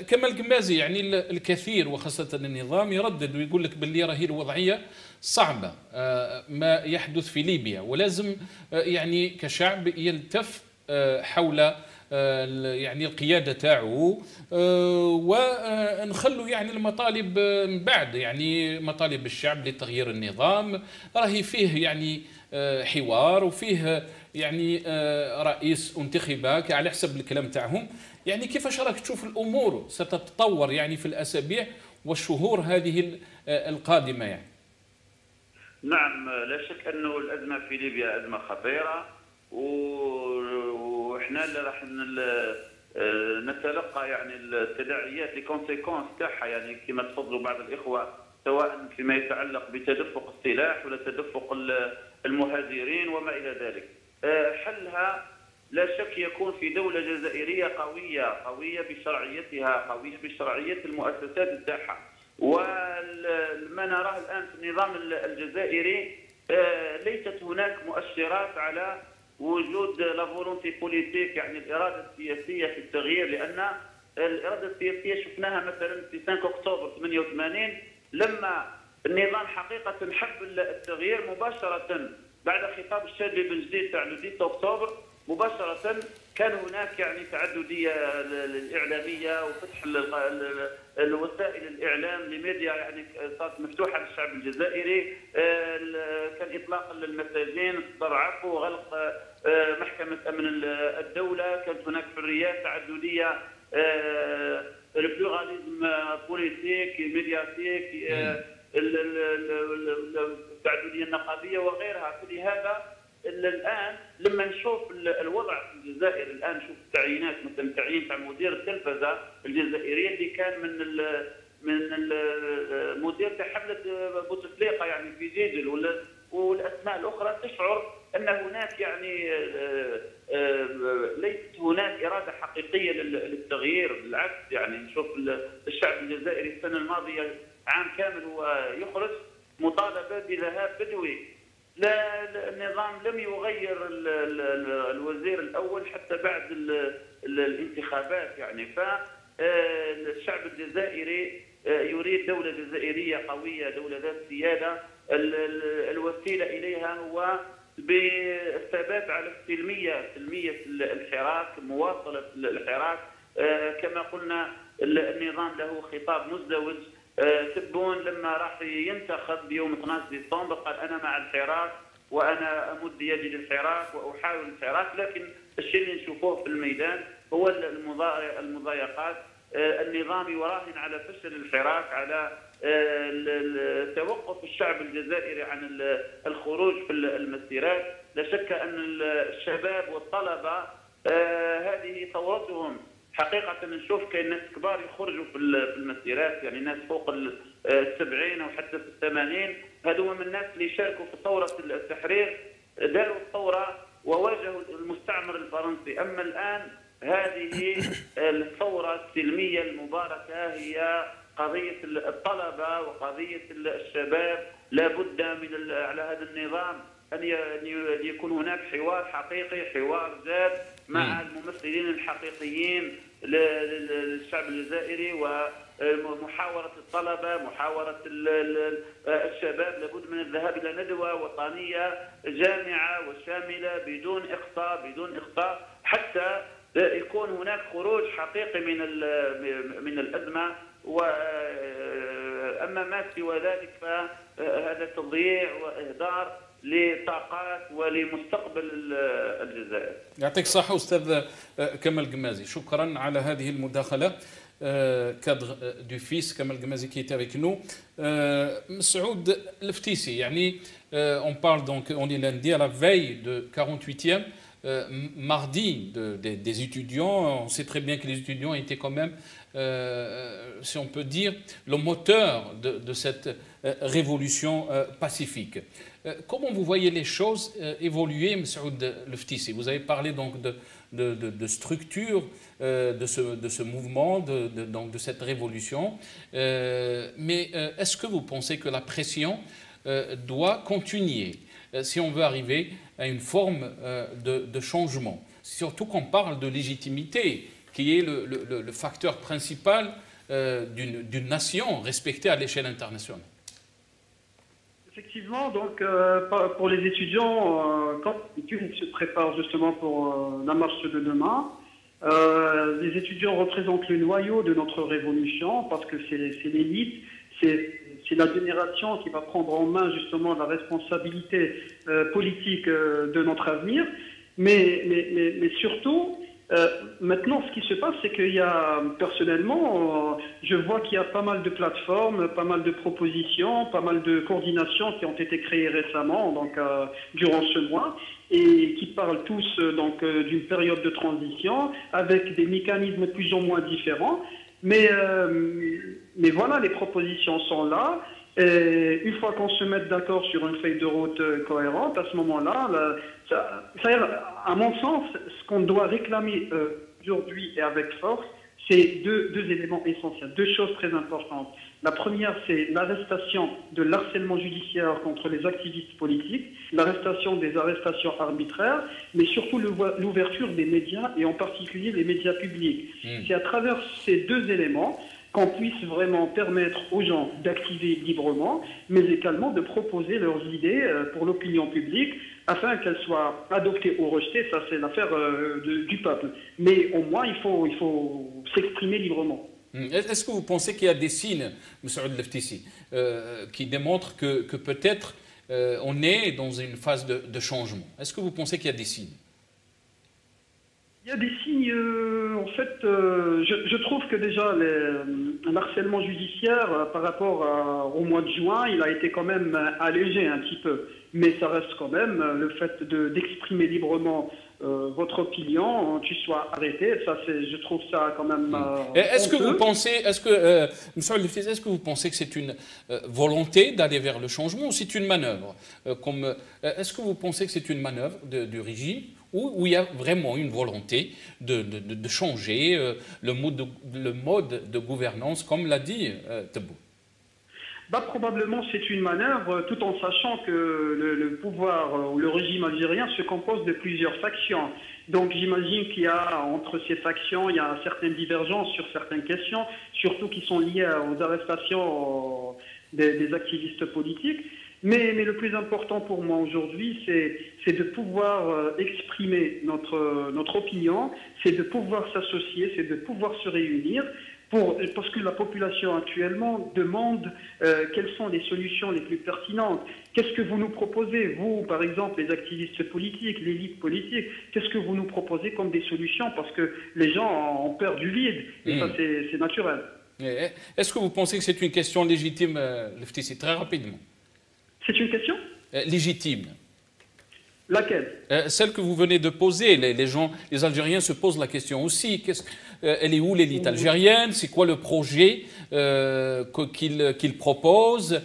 كمال قمازي يعني الكثير وخاصة النظام يردد ويقول لك باللي راهي الوضعية صعبة ما يحدث في ليبيا، ولازم يعني كشعب يلتف حول يعني القيادة تاعو ونخلوا يعني المطالب من بعد، يعني مطالب الشعب لتغيير النظام راهي فيه يعني حوار وفيه يعني رئيس انتخب على حسب الكلام تاعهم. يعني كيفاش راك تشوف الامور ستتطور يعني في الاسابيع والشهور هذه القادمه يعني؟ نعم، لا شك انه الازمه في ليبيا ازمه خطيره، وإحنا اللي راح نتلقى يعني التداعيات لكونسيكونس تاعها يعني كما تفضلوا بعض الاخوه، سواء فيما يتعلق بتدفق السلاح ولا تدفق المهاجرين وما الى ذلك. حلها لا شك يكون في دولة جزائرية قوية بشرعيتها، قوية بشرعية المؤسسات تاعها. وما نراه الآن في النظام الجزائري ليست هناك مؤشرات على وجود لا فولونتي بوليتيك، يعني الإرادة السياسية في التغيير، لأن الإرادة السياسية شفناها مثلا في 5 أكتوبر 88 لما النظام حقيقة حب التغيير مباشرة بعد خطاب الشاذلي بن جديد تاع 10 أكتوبر مباشرة كان هناك يعني تعددية الإعلامية وفتح الوسائل الإعلام لميديا يعني صارت مفتوحة للشعب الجزائري، كان إطلاق المساجين، إصدار عفو، غلق محكمة أمن الدولة، كانت هناك حريات تعددية، البلوراليزم بوليتيك ميدياتيك، التعددية النقابية وغيرها. فلهذا الان لما نشوف الوضع في الجزائر الان، نشوف التعيينات مثلا تعيين تاع مدير التلفزه الجزائريه اللي كان من المدير تاع حمله بوتفليقه يعني في جيجل والاسماء الاخرى، تشعر ان هناك يعني ليست هناك اراده حقيقيه للتغيير. بالعكس يعني نشوف الشعب الجزائري السنه الماضيه عام كامل هو يخرج مطالبه بذهاب بدوي. لا النظام لم يغير الوزير الاول حتى بعد الانتخابات يعني. فالشعب الجزائري يريد دوله جزائريه قويه، دوله ذات سياده، الوسيله اليها هو بالثبات على سلميه الحراك، مواصله الحراك. كما قلنا النظام له خطاب مزدوج. تبون لما راح ينتخب بيوم 12 ديسمبر قال انا مع الحراك وانا امد يدي للحراك واحاول الحراك، لكن الشيء اللي نشوفوه في الميدان هو المضايقات. النظام يراهن على فشل الحراك، على توقف الشعب الجزائري عن الخروج في المسيرات. لا شك ان الشباب والطلبه هذه ثورتهم حقيقة. نشوف كاين ناس كبار يخرجوا في المسيرات، يعني ناس فوق ال70 أو حتى في ال80، هذوما من الناس اللي شاركوا في ثورة التحرير، داروا الثورة وواجهوا المستعمر الفرنسي. أما الآن هذه الثورة السلمية المباركة هي قضية الطلبة وقضية الشباب. لا بد من على هذا النظام أن يكون هناك حوار حقيقي، حوار جاد مع الممثلين الحقيقيين للشعب الجزائري، ومحاورة الطلبة، محاورة الشباب. لابد من الذهاب إلى ندوة وطنية جامعة وشاملة بدون إخطاء حتى يكون هناك خروج حقيقي من الأزمة. وأما ما سوى ذلك فهذا تضييع وإهدار لطاقات ولمستقبل الجزائر. يعطيك الصحة أستاذ كمال Gamazi. شكرا على هذه المداخلة. cadre du fils Kamal Gamazi qui était avec nous. Saoud Leftisi, yani, on parle donc, on est lundi à la veille de 48e, mardi des étudiants. On sait très bien que les étudiants étaient quand même, si on peut dire, le moteur de cette révolution pacifique. Comment vous voyez les choses évoluer, Saoud Leftisi? Vous avez parlé donc de structure de ce mouvement, donc de cette révolution. Mais est-ce que vous pensez que la pression doit continuer si on veut arriver à une forme de changement? Surtout qu'on parle de légitimité, qui est le facteur principal d'une nation respectée à l'échelle internationale. Effectivement, donc pour les étudiants, quand ils se préparent justement pour la marche de demain, les étudiants représentent le noyau de notre révolution parce que c'est l'élite, c'est la génération qui va prendre en main justement la responsabilité politique de notre avenir. Mais surtout, Maintenant, ce qui se passe, c'est qu'il y a, personnellement, je vois qu'il y a pas mal de plateformes, pas mal de propositions, pas mal de coordinations qui ont été créées récemment, donc durant ce mois, et qui parlent tous donc d'une période de transition avec des mécanismes plus ou moins différents. Mais voilà, les propositions sont là. Et une fois qu'on se met d'accord sur une feuille de route cohérente, à ce moment-là, à mon sens, ce qu'on doit réclamer aujourd'hui et avec force, c'est deux éléments essentiels, deux choses très importantes. La première, c'est l'arrestation de l'harcèlement judiciaire contre les activistes politiques, l'arrestation des arrestations arbitraires, mais surtout l'ouverture des médias, et en particulier les médias publics. C'est à travers ces deux éléments qu'on puisse vraiment permettre aux gens d'activer librement, mais également de proposer leurs idées pour l'opinion publique, afin qu'elles soient adoptées ou rejetées. Ça, c'est l'affaire du peuple. Mais au moins, il faut s'exprimer librement. Est-ce que vous pensez qu'il y a des signes, M. Ould-El-Ftisi, qui démontrent que peut-être on est dans une phase de changement? Est-ce que vous pensez qu'il y a des signes? Il y a des signes, en fait, je trouve que déjà l'harcèlement judiciaire par rapport au mois de juin, il a été quand même allégé un petit peu. Mais ça reste quand même le fait d'exprimer librement votre opinion, tu sois arrêté, ça je trouve ça quand même... Est-ce que vous pensez, M. Ould-El-Ftisi, est-ce que vous pensez que c'est une volonté d'aller vers le changement ou c'est une manœuvre est-ce que vous pensez que c'est une manœuvre du régime où il y a vraiment une volonté de changer le mode de gouvernance, comme l'a dit Tebboune? Probablement c'est une manœuvre, tout en sachant que le pouvoir ou le régime algérien se compose de plusieurs factions. Donc j'imagine qu'il y a entre ces factions, il y a certaines divergences sur certaines questions, surtout qui sont liées aux arrestations des activistes politiques. Mais le plus important pour moi aujourd'hui, c'est de pouvoir exprimer notre opinion, c'est de pouvoir s'associer, c'est de pouvoir se réunir, parce que la population actuellement demande quelles sont les solutions les plus pertinentes. Qu'est-ce que vous nous proposez, vous, par exemple, les activistes politiques, l'élite politique, qu'est-ce que vous nous proposez comme des solutions? Parce que les gens ont peur du vide, et ça c'est naturel. Est-ce que vous pensez que c'est une question légitime, Ftisi, très rapidement? C'est une question légitime. Laquelle? Celle que vous venez de poser. Les Algériens se posent la question aussi. Elle est où l'élite algérienne? C'est quoi le projet qu'ils proposent?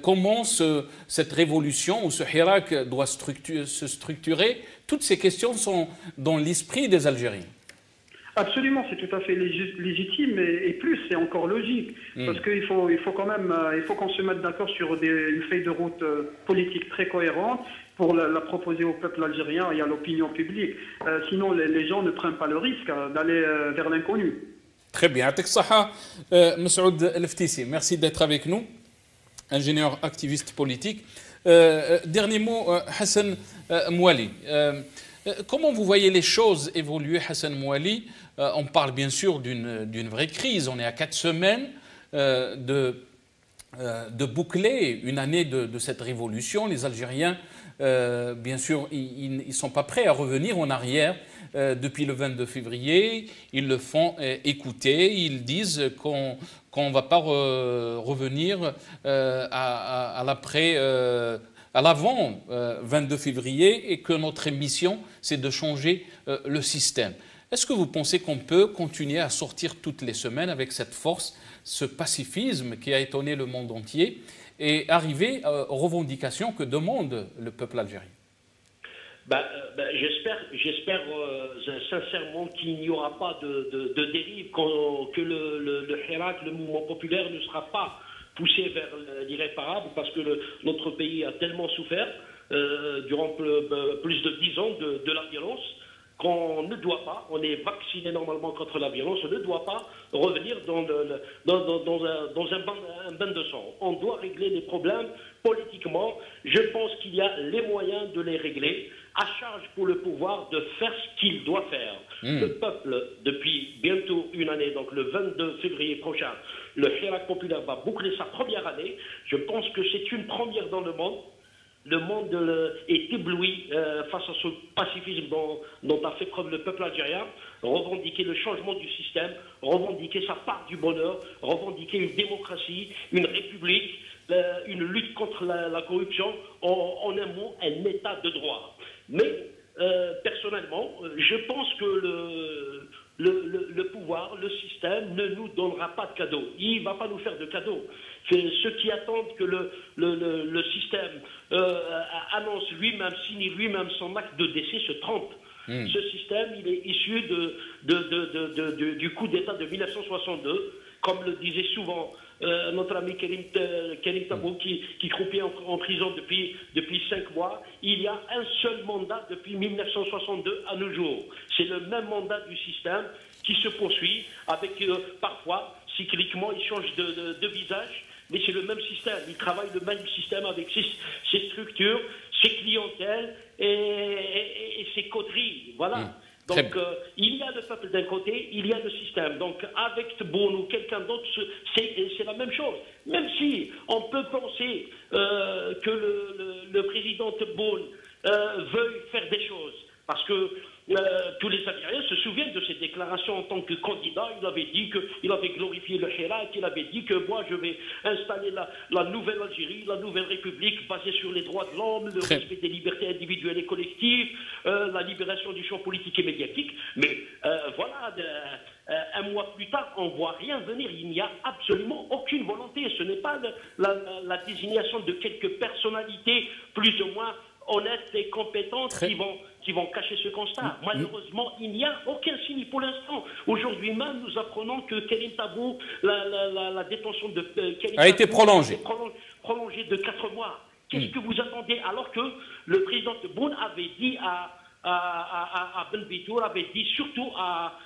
Comment cette révolution ou ce hirak doit se structurer? Toutes ces questions sont dans l'esprit des Algériens. Absolument, c'est tout à fait légitime et plus, c'est encore logique. Parce qu'il faut quand même, il faut qu'on se mette d'accord sur une feuille de route politique très cohérente pour la proposer au peuple algérien et à l'opinion publique. Sinon, les gens ne prennent pas le risque d'aller vers l'inconnu. Très bien. M. Ould-El-Ftisi, merci d'être avec nous, ingénieur activiste politique. Dernier mot, Hassan Mouali. Comment vous voyez les choses évoluer, Hassan Mouali? On parle bien sûr d'une vraie crise. On est à 4 semaines de boucler une année de cette révolution. Les Algériens, bien sûr, ils ne sont pas prêts à revenir en arrière depuis le 22 février. Ils le font écouter. Ils disent qu'on ne va pas revenir à l'avant 22 février et que notre mission, c'est de changer le système. Est-ce que vous pensez qu'on peut continuer à sortir toutes les semaines avec cette force, ce pacifisme qui a étonné le monde entier et arriver aux revendications que demande le peuple algérien? J'espère sincèrement qu'il n'y aura pas de dérive, que le hirak, le mouvement populaire ne sera pas poussé vers l'irréparable, parce que notre pays a tellement souffert durant plus de 10 ans de la violence qu'on ne doit pas, on est vacciné normalement contre la violence, on ne doit pas revenir dans un bain de sang. On doit régler les problèmes politiquement. Je pense qu'il y a les moyens de les régler, à charge pour le pouvoir de faire ce qu'il doit faire. Le peuple, depuis bientôt une année, donc le 22 février prochain, le hirak populaire va boucler sa première année. Je pense que c'est une première dans le monde. le monde est ébloui face à ce pacifisme dont a fait preuve le peuple algérien. Revendiquer le changement du système, revendiquer sa part du bonheur, revendiquer une démocratie, une république, une lutte contre la corruption, en un mot, un état de droit. Mais personnellement, je pense que le pouvoir, le système ne nous donnera pas de cadeaux. Il ne va pas nous faire de cadeaux. Ceux qui attendent que le système annonce lui-même, signe lui-même son acte de décès se trompent. Ce système, il est issu du coup d'État de 1962, comme le disait souvent notre ami Kerim Tabou, qui croupit en prison depuis 5 mois. Il y a un seul mandat depuis 1962 à nos jours. C'est le même mandat du système qui se poursuit avec parfois, cycliquement, il change de visage, mais c'est le même système. Il travaille le même système avec ses structures, ses clientèles et ses coteries. Voilà. Donc, il y a le peuple d'un côté, il y a le système. Donc, avec Tebboune ou quelqu'un d'autre, c'est la même chose. Même si on peut penser que le président Tebboune veuille faire des choses, parce que tous les Algériens se souviennent de ses déclarations en tant que candidat. Il avait dit qu'il avait glorifié le Hirak, il avait dit que moi je vais installer la nouvelle Algérie, la nouvelle République basée sur les droits de l'homme, le respect des libertés individuelles et collectives, la libération du champ politique et médiatique. Mais voilà, un mois plus tard, on ne voit rien venir. Il n'y a absolument aucune volonté. Ce n'est pas la désignation de quelques personnalités plus ou moins honnêtes et compétentes qui vont cacher ce constat. Malheureusement, il n'y a aucun signe pour l'instant. Aujourd'hui même, nous apprenons que Kerim Tabou, la détention de Kerim a été prolongée. Prolongée de 4 mois. Qu'est-ce que vous attendez? Alors que le président Tebboune avait dit à Ben Bitour, avait dit surtout à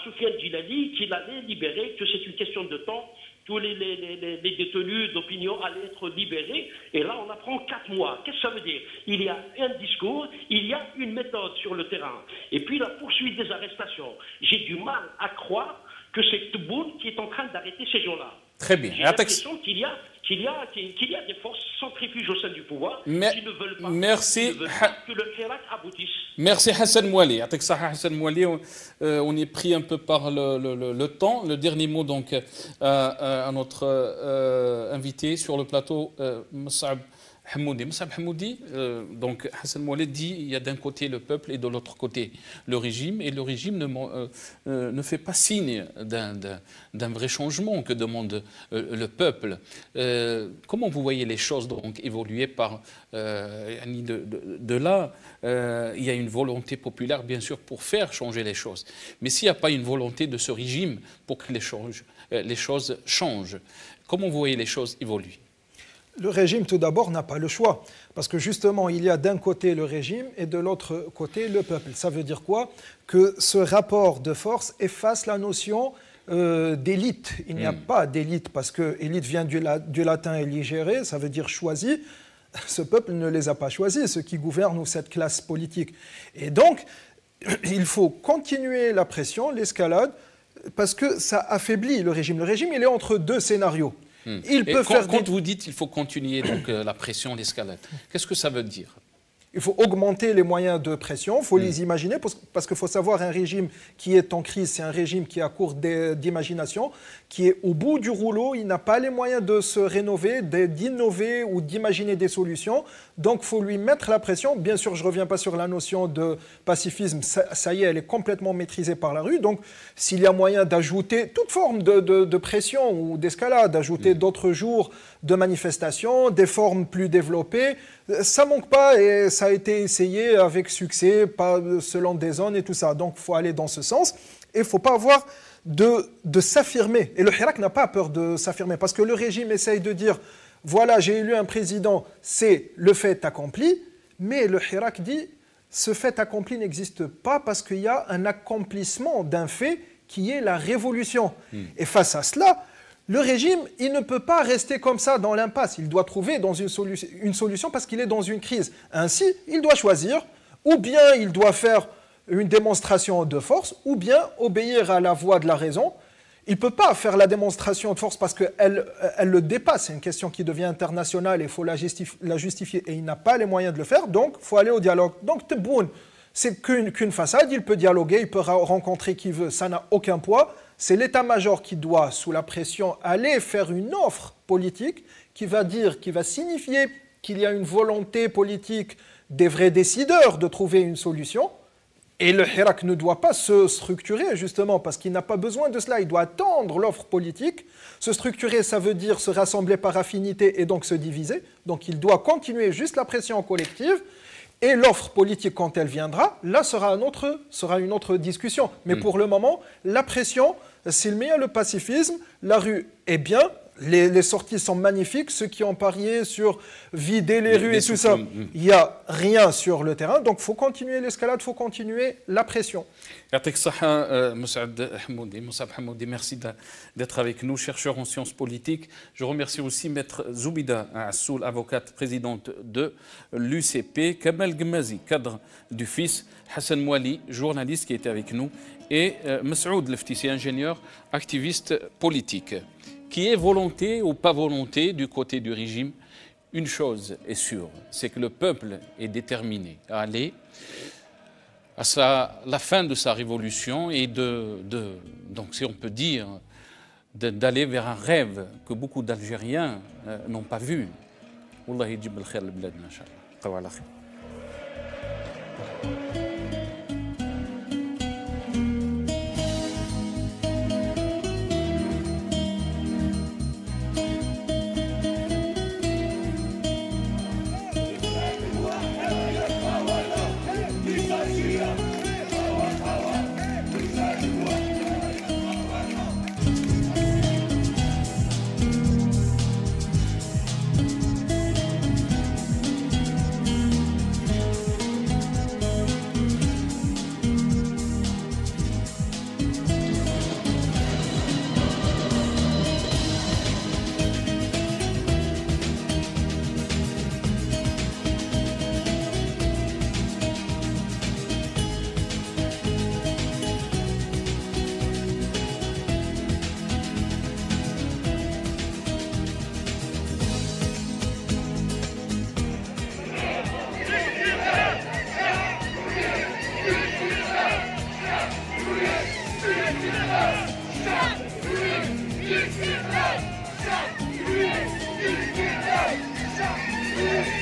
Soufiane Djilali qu'il allait libérer, que c'est une question de temps. Tous les détenus d'opinion allaient être libérés. Et là, on apprend 4 mois. Qu'est-ce que ça veut dire? Il y a un discours, il y a une méthode sur le terrain. Et puis la poursuite des arrestations. J'ai du mal à croire que c'est Tebboune qui est en train d'arrêter ces gens-là. Très bien. J'ai l'impression qu'il y a des forces centrifuges au sein du pouvoir qui ne veulent pas, que le Hirak aboutisse. Merci Hassan Mouali. Hassan Mouali, on est pris un peu par le temps. Le dernier mot donc à notre invité sur le plateau, Moussab Hamoudi. Moussab Hamoudi, donc Hassan Mouali dit il y a d'un côté le peuple et de l'autre côté le régime, et le régime ne fait pas signe d'un vrai changement que demande le peuple. Comment vous voyez les choses donc évoluer par de là il y a une volonté populaire bien sûr pour faire changer les choses, mais s'il n'y a pas une volonté de ce régime pour que les choses changent, comment vous voyez les choses évoluer? Le régime, tout d'abord, n'a pas le choix. Parce que justement, il y a d'un côté le régime et de l'autre côté le peuple. Ça veut dire quoi? Que ce rapport de force efface la notion d'élite. Il n'y a pas d'élite parce que élite vient du latin éligere, ça veut dire choisi. Ce peuple ne les a pas choisis, ceux qui gouvernent ou cette classe politique. Et donc, il faut continuer la pression, l'escalade, parce que ça affaiblit le régime. Le régime, il est entre 2 scénarios. Quand vous dites qu'il faut continuer donc, la pression, l'escalade, qu'est-ce que ça veut dire? Il faut augmenter les moyens de pression, il faut les imaginer, parce qu'il faut savoir un régime qui est en crise, c'est un régime qui est à court d'imagination, qui est au bout du rouleau, il n'a pas les moyens de se rénover, d'innover ou d'imaginer des solutions. Donc il faut lui mettre la pression. Bien sûr, je ne reviens pas sur la notion de pacifisme, ça y est, elle est complètement maîtrisée par la rue. Donc s'il y a moyen d'ajouter toute forme de pression ou d'escalade, d'ajouter d'autres jours de manifestations, des formes plus développées, ça ne manque pas et ça a été essayé avec succès, pas selon des zones et tout ça. Donc il faut aller dans ce sens et il ne faut pas avoir de s'affirmer. Et le Hirak n'a pas peur de s'affirmer parce que le régime essaye de dire voilà, j'ai élu un président, c'est le fait accompli, mais le Hirak dit ce fait accompli n'existe pas parce qu'il y a un accomplissement d'un fait qui est la révolution. Et face à cela, le régime, il ne peut pas rester comme ça dans l'impasse. Il doit trouver dans une solution parce qu'il est dans une crise. Ainsi, il doit choisir, ou bien il doit faire une démonstration de force, ou bien obéir à la voix de la raison. il ne peut pas faire la démonstration de force parce qu'elle le dépasse. C'est une question qui devient internationale et il faut la justifier. Et il n'a pas les moyens de le faire, donc il faut aller au dialogue. Donc Tebboune, c'est qu'une façade, il peut dialoguer, il peut rencontrer qui veut, ça n'a aucun poids. C'est l'état-major qui doit, sous la pression, aller faire une offre politique qui va signifier qu'il y a une volonté politique des vrais décideurs de trouver une solution. Et le Hirak ne doit pas se structurer, justement, parce qu'il n'a pas besoin de cela. Il doit attendre l'offre politique. Se structurer, ça veut dire se rassembler par affinité et donc se diviser. Donc il doit continuer juste la pression collective. Et l'offre politique, quand elle viendra, là sera une autre discussion. Mais pour le moment, la pression, s'il met le pacifisme, la rue est bien, les sorties sont magnifiques, ceux qui ont parié sur vider les rues et tout ça, il n'y a rien sur le terrain. Donc il faut continuer l'escalade, il faut continuer la pression. Moussab Hamoudi, merci d'être avec nous, chercheur en sciences politiques. Je remercie aussi Maître Zoubida Assoul, avocate présidente de l'UCP, Kamal Gmazi, cadre du FIS, Hassan Mouali, journaliste qui était avec nous, et Massoud Leftissi, ingénieur, activiste politique. Qui est volonté ou pas volonté du côté du régime, une chose est sûre, c'est que le peuple est déterminé à aller à la fin de sa révolution et donc si on peut dire, d'aller vers un rêve que beaucoup d'Algériens n'ont pas vu. Wallah yajib al-khair al-bladna, inshallah. Yeah.